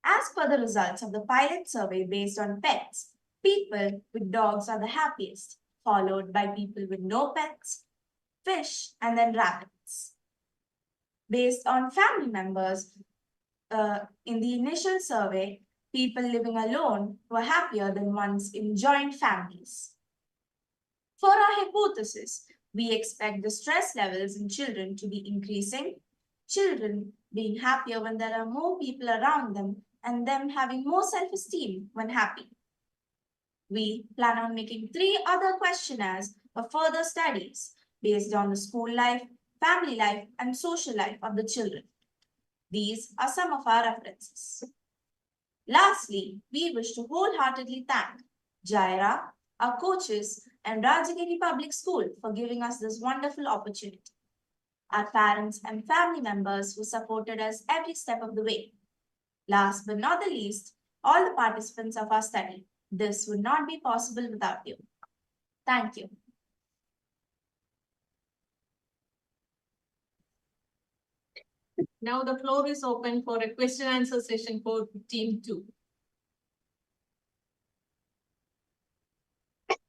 As per the results of the pilot survey based on pets, people with dogs are the happiest, followed by people with no pets, fish, and then rabbits. Based on family members, in the initial survey, people living alone were happier than ones in joint families. For our hypothesis, we expect the stress levels in children to be increasing, children being happier when there are more people around them, and them having more self-esteem when happy. We plan on making 3 other questionnaires for further studies based on the school life, family life, and social life of the children. These are some of our references. Lastly, we wish to wholeheartedly thank GYRA, our coaches, and RAJAGIRI Public School for giving us this wonderful opportunity. Our parents and family members who supported us every step of the way. Last but not the least, all the participants of our study. This would not be possible without you. Thank you. Now the floor is open for a question answer session for team 2.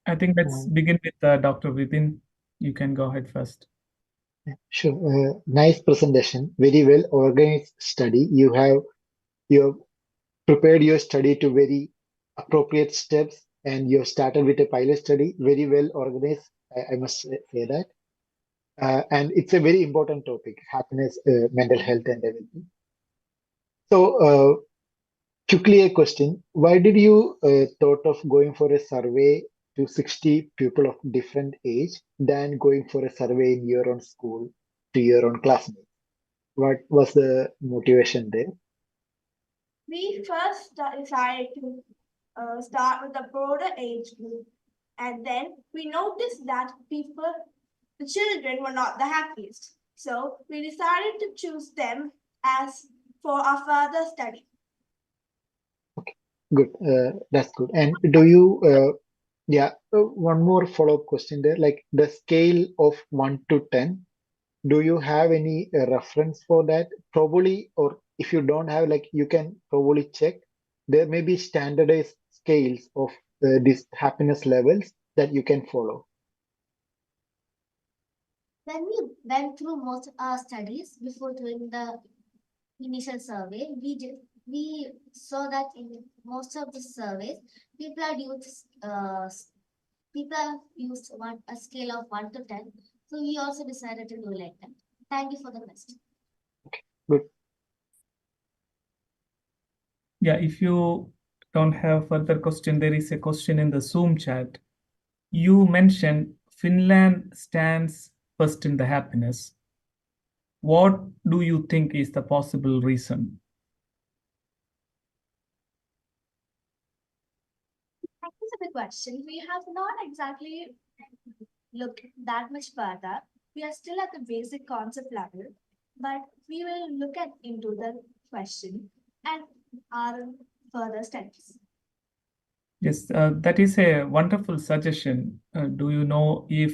I think let's begin with Dr. Vipin. You can go ahead first. Sure. Nice presentation. Very well organized study. You have prepared your study to very appropriate steps, and you have started with a pilot study. Very well organized. I must say that. And it's a very important topic: happiness, mental health, and everything. So, quickly a question: why did you thought of going for a survey to 60 people of different age than going for a survey in your own school to your own classmates? What was the motivation there? We first decided to start with a broader age group, and then we noticed that the children were not the happiest. So we decided to choose them as for our further study. Okay, good. That's good. And do you, one more follow-up question there, like the scale of 1 to 10, do you have any reference for that? Probably, or if you don't have, like you can probably check. There may be standardized scales of these happiness levels that you can follow. When we went through most of our studies before doing the initial survey, we saw that in most of the surveys, people have used a scale of 1 to 10. So we also decided to do like that. Thank you for the question. Good. Yeah, if you don't have further question, there is a question in the Zoom chat. You mentioned Finland stands first in the happiness. What do you think is the possible reason? Thank you for the question. We have not exactly looked that much further. We are still at the basic concept level. but we will look into the question and our further studies. Yes, that is a wonderful suggestion. Do you know if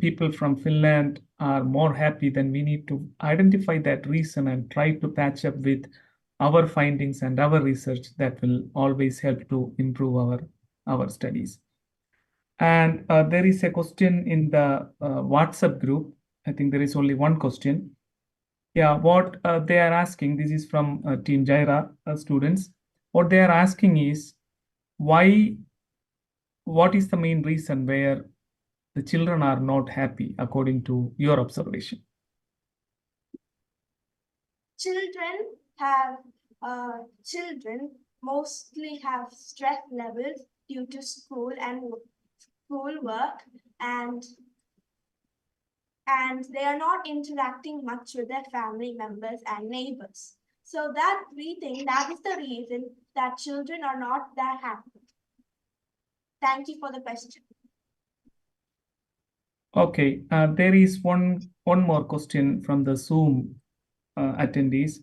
people from Finland are more happy, then we need to identify that reason and try to patch up with our findings and our research that will always help to improve our studies. And there is a question in the WhatsApp group. I think there is only one question. Yeah, what they are asking, this is from Team GYRA students. What they are asking is, what is the main reason where the children are not happy according to your observation? Children mostly have stress levels due to school and schoolwork, and they are not interacting much with their family members and neighbors. So that we think that is the reason that children are not that happy. Thank you for the question. Okay, there is one more question from the Zoom attendees.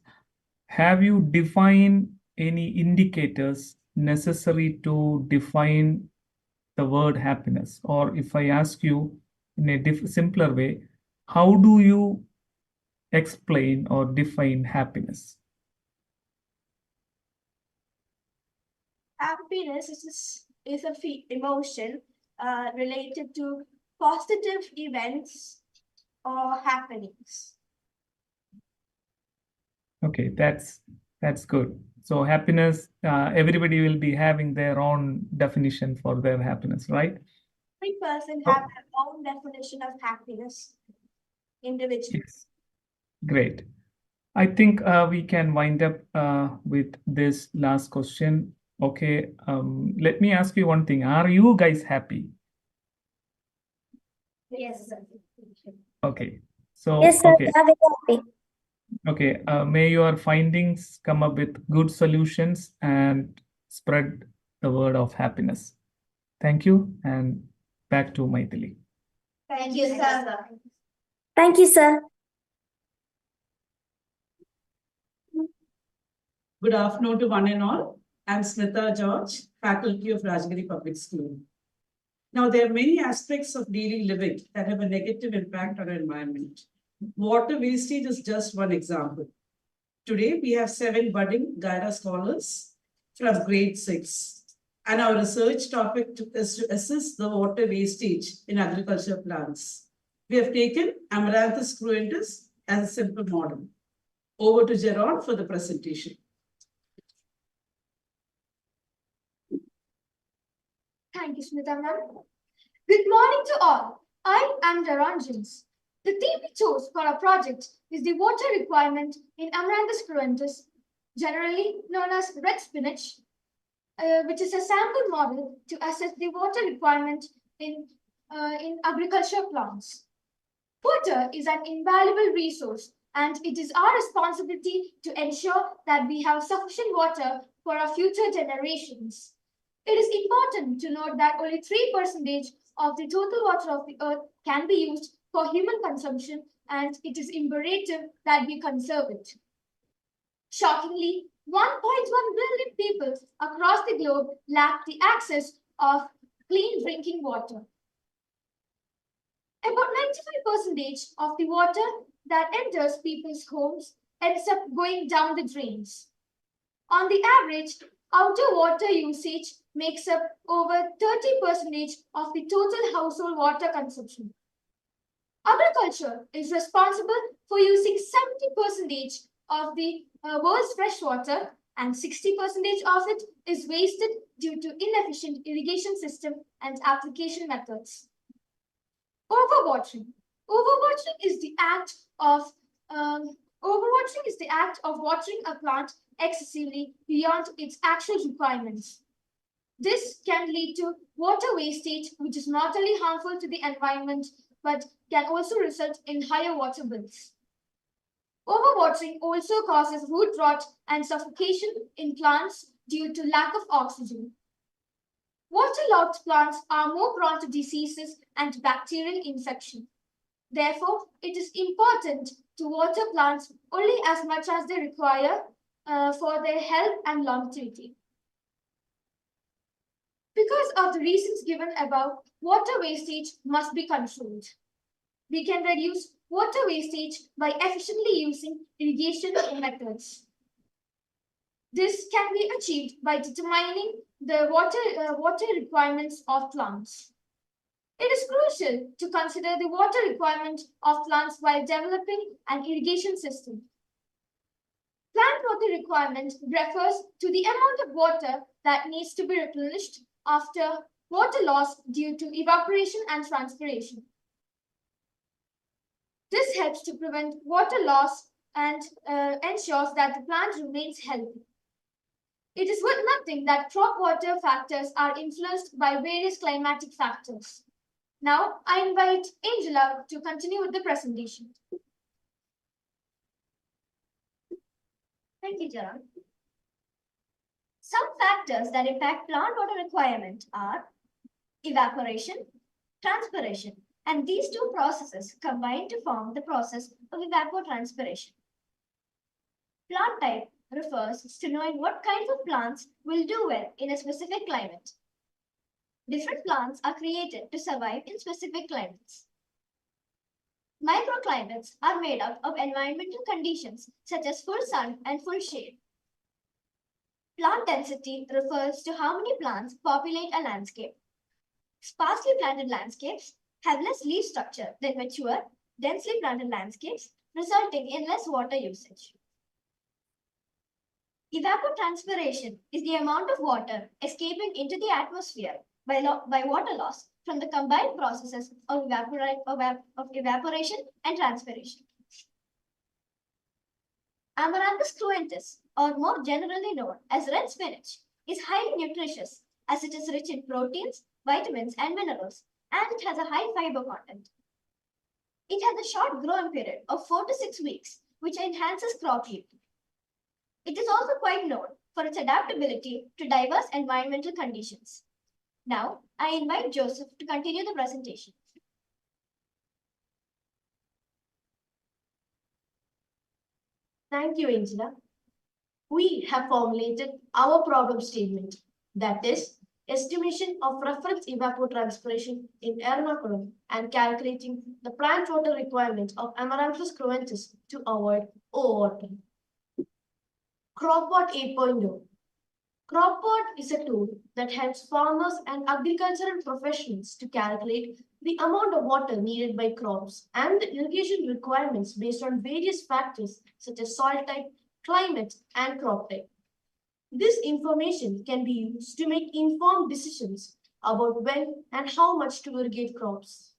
Have you defined any indicators necessary to define the word happiness? Or if I ask you in a simpler way, how do you explain or define happiness? Happiness is a emotion related to positive events or happenings. Okay, that's good. So happiness, everybody will be having their own definition for their happiness, right? Every person has their own definition of happiness individually. Yes. Great. I think we can wind up with this last question. Okay, let me ask you one thing. Are you guys happy? Yes, sir. Okay. So, Yes, sir. okay. We are very happy. Okay, may your findings come up with good solutions and spread the word of happiness. Thank you, and back to Maithili. Thank you, sir. Thank you, sir. Good afternoon to one and all. I'm Smita George, faculty of RAJAGIRI Public School. Now, there are many aspects of daily living that have a negative impact on our environment. Water wastage is just one example. Today, we have 7 budding GYRA scholars from grade 6. And our research topic is to assess the water wastage in agriculture plants. We have taken Amaranthus cruentus as a simple model. Over to Jeron for the presentation. Thank you, Smita ma'am. Good morning to all. I am Jaranjans. The theme we chose for our project is the water requirement in Amaranthus cruentus, generally known as red spinach, which is a sample model to assess the water requirement in agriculture plants. Water is an invaluable resource, and it is our responsibility to ensure that we have sufficient water for our future generations. It is important to note that only 3% of the total water of the earth can be used for human consumption, and it is imperative that we conserve it. Shockingly, 1.1 billion people across the globe lack the access of clean drinking water. About 95% of the water that enters people's homes ends up going down the drains. On the average, outdoor water usage makes up over 30% of the total household water consumption. Agriculture is responsible for using 70% of the world's fresh water, and 60% of it is wasted due to inefficient irrigation system and application methods. Overwatering. Overwatering is the act of watering a plant excessively beyond its actual requirements. This can lead to water wastage, which is not only harmful to the environment, but can also result in higher water bills. Overwatering also causes root rot and suffocation in plants due to lack of oxygen. Waterlogged plants are more prone to diseases and bacterial infection. Therefore, it is important to water plants only as much as they require for their health and longevity. Because of the reasons given above, water wastage must be controlled. We can reduce water wastage by efficiently using irrigation methods. This can be achieved by determining the water requirements of plants. It is crucial to consider the water requirement of plants while developing an irrigation system. Plant water requirement refers to the amount of water that needs to be replenished after water loss due to evaporation and transpiration. This helps to prevent water loss and ensures that the plant remains healthy. It is worth noting that crop water factors are influenced by various climatic factors. Now, I invite Angela to continue with the presentation. Thank you, Jaran. Some factors that impact plant water requirement are evaporation, transpiration, and these two processes combine to form the process of evapotranspiration. Plant type refers to knowing what kinds of plants will do well in a specific climate. Different plants are created to survive in specific climates. Microclimates are made up of environmental conditions such as full sun and full shade. Plant density refers to how many plants populate a landscape. Sparsely planted landscapes have less leaf structure than mature, densely planted landscapes, resulting in less water usage. Evapotranspiration is the amount of water escaping into the atmosphere by water loss from the combined processes of evaporation and transpiration. Amaranthus cruentus, or more generally known as red spinach, is highly nutritious as it is rich in proteins, vitamins, and minerals, and it has a high fiber content. It has a short growing period of 4 to 6 weeks, which enhances crop yield. It is also quite known for its adaptability to diverse environmental conditions. Now, I invite Joseph to continue the presentation. Thank you, Angela. We have formulated our problem statement, that is, estimation of reference evapotranspiration in Ernakulam and calculating the plant water requirement of Amaranthus cruentus to avoid overwatering. Cropbot 8.0. Cropbot is a tool that helps farmers and agricultural professionals to calculate the amount of water needed by crops and the irrigation requirements based on various factors such as soil type, climate, and crop type. This information can be used to make informed decisions about when and how much to irrigate crops.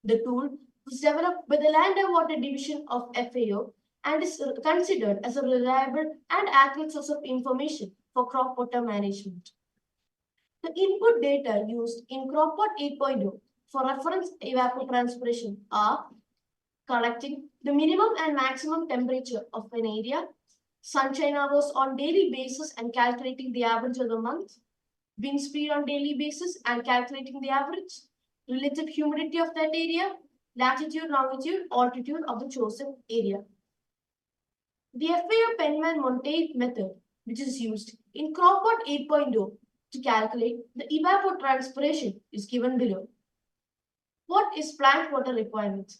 The tool was developed by the Land and Water Division of FAO and is considered as a reliable and accurate source of information for crop water management. The input data used in Cropbot 8.0 for reference evapotranspiration are collecting the minimum and maximum temperature of an area, sunshine hours on daily basis and calculating the average of the month, wind speed on daily basis and calculating the average, relative humidity of that area, latitude, longitude, altitude of the chosen area. The FAO Penman-Monteith method, which is used in Cropbot 8.0 to calculate the evapotranspiration, is given below. What is plant water requirement?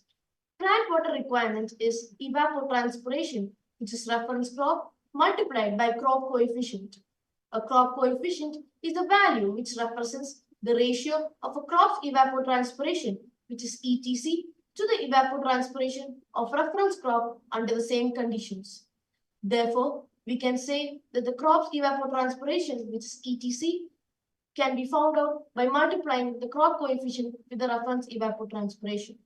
Plant water requirement is evapotranspiration, which is reference crop, multiplied by crop coefficient. A crop coefficient is the value which represents the ratio of a crop's evapotranspiration, which is ETC, to the evapotranspiration of reference crop under the same conditions. Therefore, we can say that the crop's evapotranspiration, which is ETC, can be found out by multiplying the crop coefficient with the reference evapotranspiration.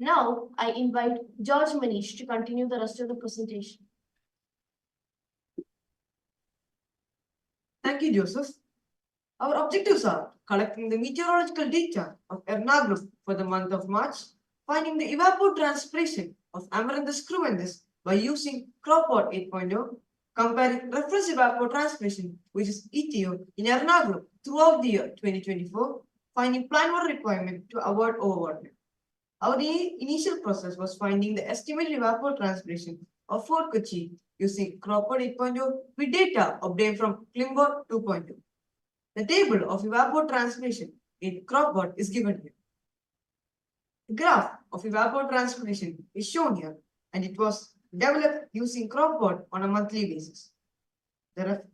Now, I invite George Manish to continue the rest of the presentation. Thank you, Joseph. Our objectives are collecting the meteorological data of Ernakulam for the month of March, finding the evapotranspiration of Amaranthus cruentus by using Cropbot 8.0, comparing reference evapotranspiration, which is ETO, in Ernakulam throughout the year 2024, finding plant water requirement to avoid overwatering. Our initial process was finding the estimated evapotranspiration of Fort Kochi using Cropper 8.0 with data obtained from Clipboard 2.0. The table of evapotranspiration in Cropper is given here. The graph of evapotranspiration is shown here, and it was developed using Cropper on a monthly basis.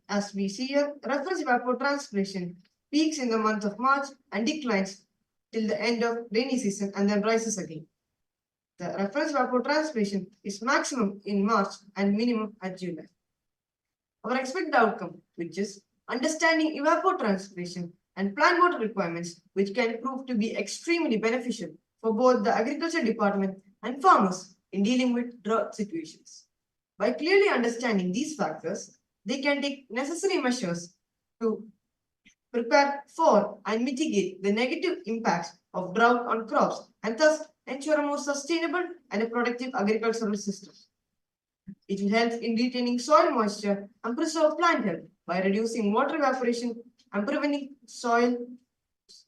As we see here, reference evapotranspiration peaks in the month of March and declines till the end of rainy season and then rises again. The reference evapotranspiration is maximum in March and minimum at July. Our expected outcome, which is understanding evapotranspiration and plant water requirements, which can prove to be extremely beneficial for both the agriculture department and farmers in dealing with drought situations. By clearly understanding these factors, they can take necessary measures to prepare for and mitigate the negative impacts of drought on crops and thus ensure a more sustainable and a productive agricultural system. It will help in retaining soil moisture and preserve plant health by reducing water evaporation and preventing soil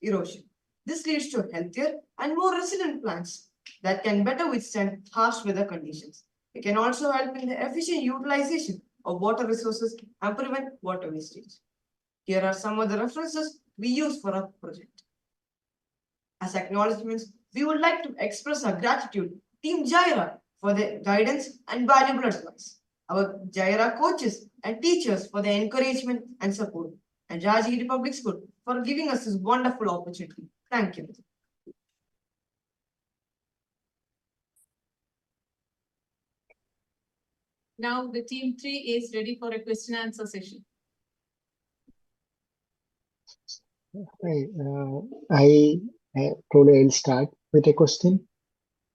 erosion. This leads to healthier and more resilient plants that can better withstand harsh weather conditions. It can also help in the efficient utilization of water resources and prevent water wastage. Here are some of the references we use for our project. As acknowledgements, we would like to express our gratitude to Team GYRA for their guidance and valuable advice, our GYRA coaches and teachers for their encouragement and support, and RAJAGIRI Public School for giving us this wonderful opportunity. Thank you. Now the team 3 is ready for a question and answer session. Probably I'll start with a question.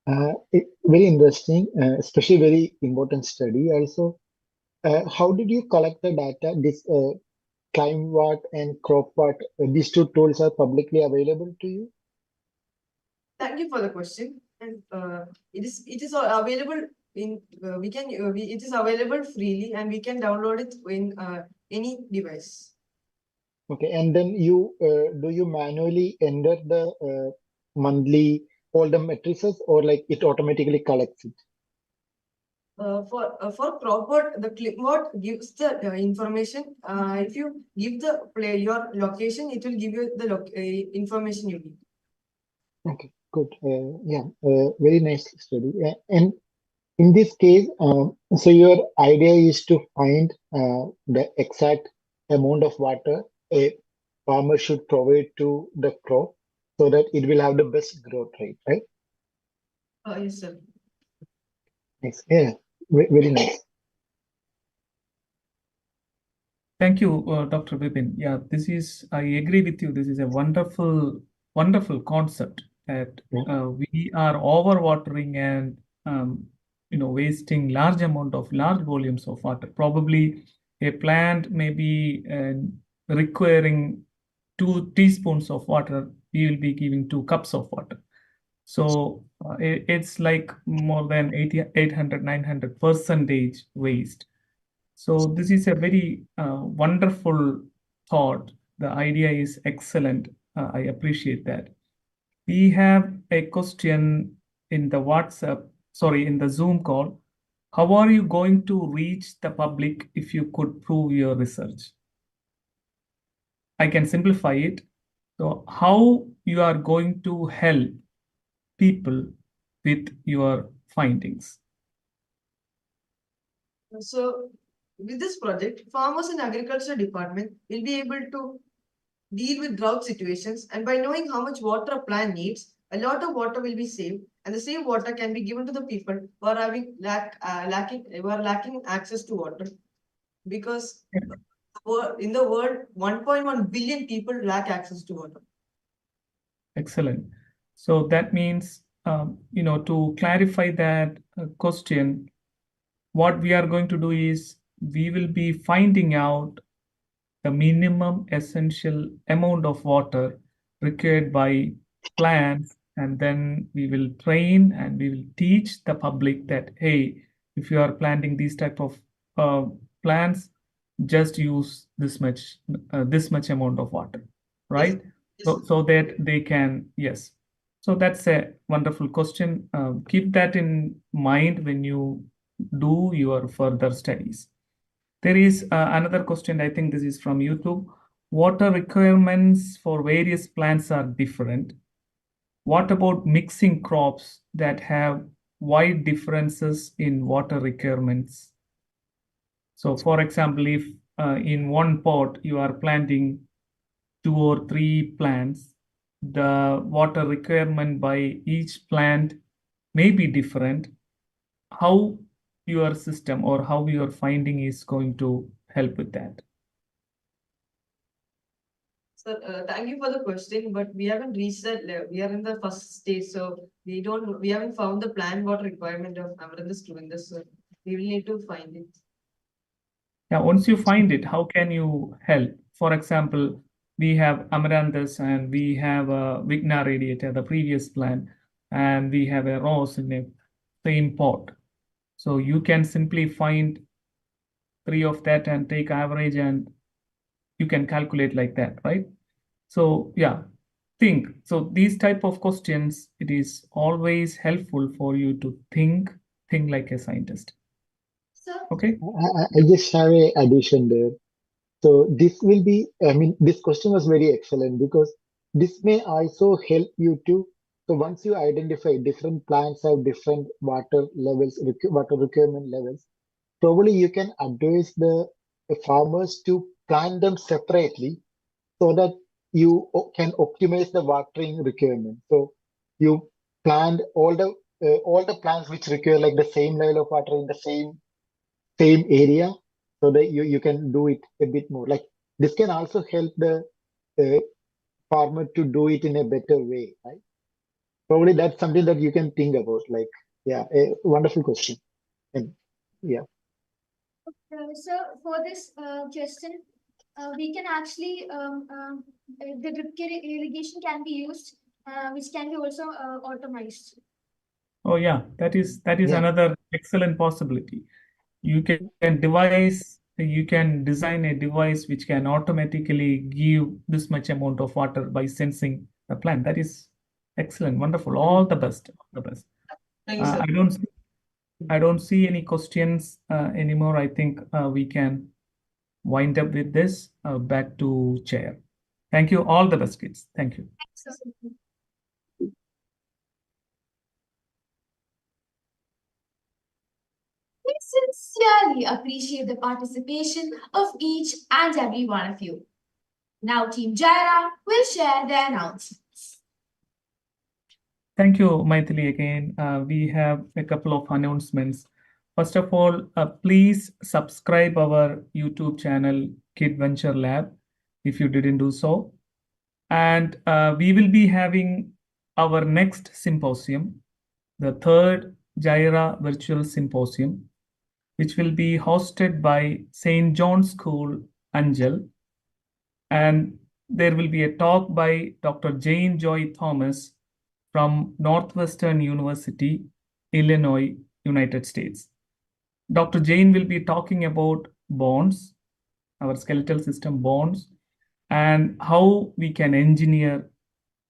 Very interesting, especially very important study also. How did you collect the data? This ClimeWatt and CropWatt, these two tools are publicly available to you? Thank you for the question. And it is available in it is available freely, and we can download it in any device. Okay, and then you do you manually enter the monthly all the matrices, or like it automatically collects it? For CropWatt, the Clipboard gives the information. If you give your location, it will give you the information you need. Okay, good. Very nice study. And in this case, so your idea is to find the exact amount of water a farmer should provide to the crop so that it will have the best growth rate, right? Yes, sir. Nice. Yeah, very nice. Thank you, Dr. Vipin. Yeah, I agree with you. This is a wonderful, wonderful concept that we are overwatering and wasting large volumes of water. Probably a plant may be requiring 2 teaspoons of water. We will be giving 2 cups of water. So it's like more than 800-900% waste. So this is a very wonderful thought. The idea is excellent. I appreciate that. We have a question in the Zoom call. How are you going to reach the public if you could prove your research? I can simplify it. So how you are going to help people with your findings? So with this project, farmers in agriculture department will be able to deal with drought situations, and by knowing how much water a plant needs, a lot of water will be saved, and the same water can be given to the people who are lacking access to water. Because in the world, 1.1 billion people lack access to water. Excellent. So that means, to clarify that question, what we are going to do is we will be finding out the minimum essential amount of water required by plants, and then we will train and we will teach the public that, hey, if you are planting these type of plants, just use this much amount of water, right? Yes. So that they can, yes. So that's a wonderful question. Keep that in mind when you do your further studies. There is another question, I think this is from YouTube. Water requirements for various plants are different. What about mixing crops that have wide differences in water requirements? So for example, if in one pot you are planting 2 or 3 plants, the water requirement by each plant may be different. How your system or how your finding is going to help with that? Sir, thank you for the question, but we haven't reached that level. We are in the first stage, so we haven't found the plant water requirement of Amaranthus fluendus. So we will need to find it. Yeah, once you find it, how can you help? For example, we have Amaranthus and we have a Vigna radiata, the previous plant, and we have a rose in a same pot. So you can simply find 3 of that and take average and you can calculate like that, right? So yeah, think. So these type of questions, it is always helpful for you to think like a scientist. Sir, Okay. I just have a addition there. So this will be, I mean, this question was very excellent because this may also help you to, so once you identify different plants have different water levels, water requirement levels, probably you can advise the farmers to plant them separately so that you can optimize the watering requirement. So you plant all the plants which require like the same level of water in the same area so that you can do it a bit more. Like this can also help the farmer to do it in a better way, right? Probably that's something that you can think about. Like, yeah, a wonderful question. And yeah. sir, for this question, we can actually the drip irrigation can be used, which can be also automized. Oh yeah, that is Yeah. another excellent possibility. You can design a device which can automatically give this much amount of water by sensing the plant. That is excellent, wonderful. All the best. All the best. Thank you, sir. I don't see any questions anymore. I think we can wind up with this. Back to chair. Thank you. All the best, kids. Thank you. We sincerely appreciate the participation of each and every one of you. Now, Team GYRA will share their announcements. Thank you, Maithili, again. We have a couple of announcements. First of all, please subscribe our YouTube channel, Kid Venture Lab, if you didn't do so. And we will be having our next symposium, the third GYRA Virtual Symposium, which will be hosted by St. John's School, Anjal. And there will be a talk by Dr. Jane Joy Thomas from Northwestern University, Illinois, United States. Dr. Jane will be talking about bonds, our skeletal system bonds, and how we can engineer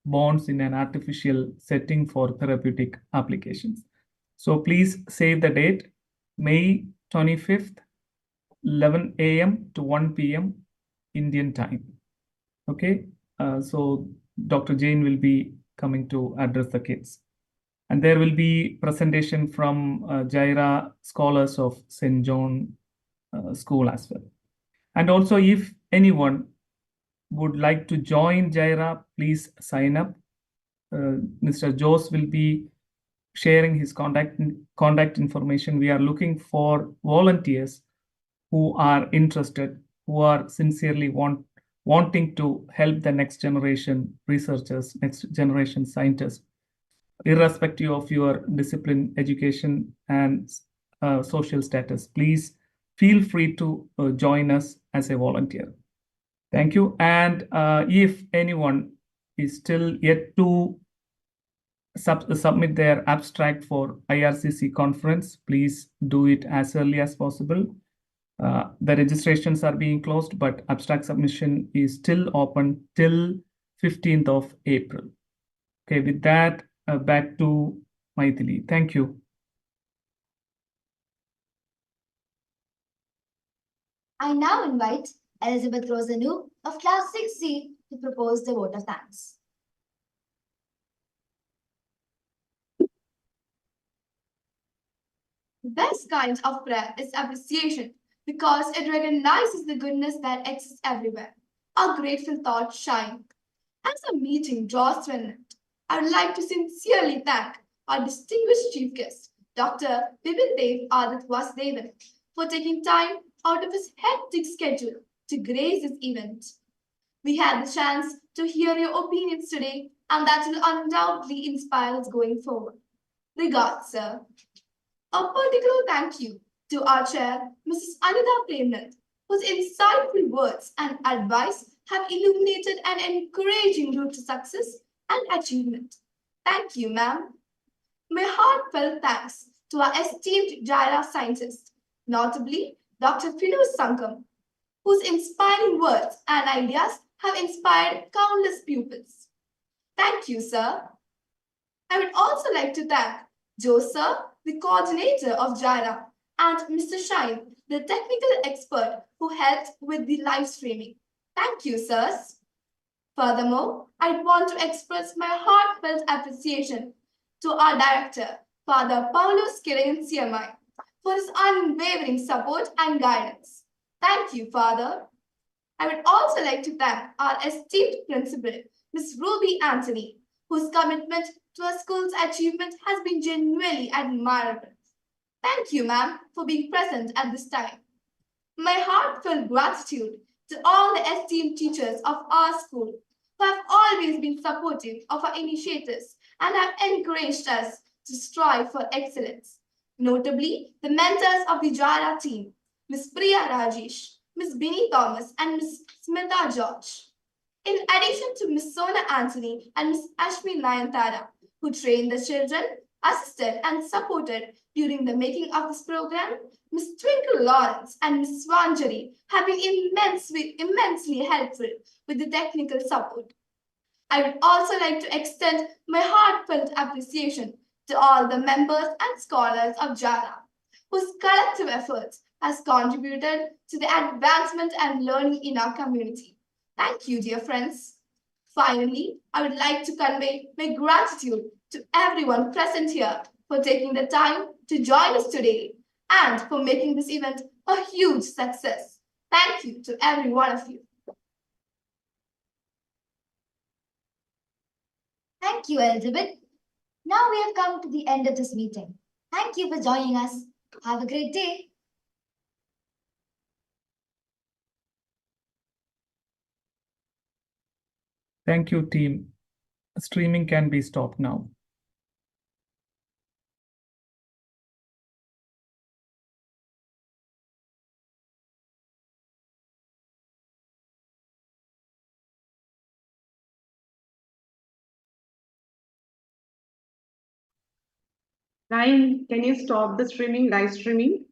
bonds in an artificial setting for therapeutic applications. So please save the date, May 25th, 11 a.m. to 1 p.m. Indian time. Okay, so Dr. Jane will be coming to address the kids. And there will be presentation from GYRA scholars of St. John School as well. And also, if anyone would like to join GYRA, please sign up. Mr. Jose will be sharing his contact information. We are looking for volunteers who are interested, who are sincerely wanting to help the next generation researchers, next generation scientists, irrespective of your discipline, education, and social status. Please feel free to join us as a volunteer. Thank you. And if anyone is still yet to submit their abstract for IRCC conference, please do it as early as possible. The registrations are being closed, but abstract submission is still open till 15th of April. Okay, with that, back to Maithili. Thank you. I now invite Elizabeth Rosanu of Class 6C to propose the vote of thanks. The best kind of prayer is appreciation because it recognizes the goodness that exists everywhere. Our grateful thoughts shine. As our meeting draws to an end, I would like to sincerely thank our distinguished chief guest, Dr. Vipindev Adat Vasudevan, for taking time out of his hectic schedule to grace this event. We had the chance to hear your opinions today, and that will undoubtedly inspire us going forward. Regards, sir. A particular thank you to our chair, Mrs. Anita Premnand, whose insightful words and advice have illuminated an encouraging route to success and achievement. Thank you, ma'am. My heartfelt thanks to our esteemed GYRA scientists, notably Dr. Finos Sankam, whose inspiring words and ideas have inspired countless pupils. Thank you, sir. I would also like to thank Joe, sir, the coordinator of GYRA, and Mr. Shine, the technical expert who helped with the live streaming. Thank you, sirs. Furthermore, I want to express my heartfelt appreciation to our director, Father Paulo Siamai, for his unwavering support and guidance. Thank you, Father. I would also like to thank our esteemed principal, Ms. Ruby Anthony, whose commitment to our school's achievement has been genuinely admirable. Thank you, ma'am, for being present at this time. My heartfelt gratitude to all the esteemed teachers of our school who have always been supportive of our initiatives and have encouraged us to strive for excellence. Notably, the mentors of the GYRA team, Ms. Priya Rajesh, Ms. Binny Thomas, and Ms. Smita George. In addition to Ms. Sona Anthony and Ms. Ashmi Nayantara, who trained the children, assisted and supported during the making of this program, Ms. Twinkle Lawrence and Ms. Swanjari have been immensely helpful with the technical support. I would also like to extend my heartfelt appreciation to all the members and scholars of GYRA, whose collective efforts has contributed to the advancement and learning in our community. Thank you, dear friends. Finally, I would like to convey my gratitude to everyone present here for taking the time to join us today and for making this event a huge success. Thank you to every one of you. Thank you, Elizabeth. Now we have come to the end of this meeting. Thank you for joining us. Have a great day. Thank you, team. Streaming can be stopped now. Ryan, can you stop the live streaming?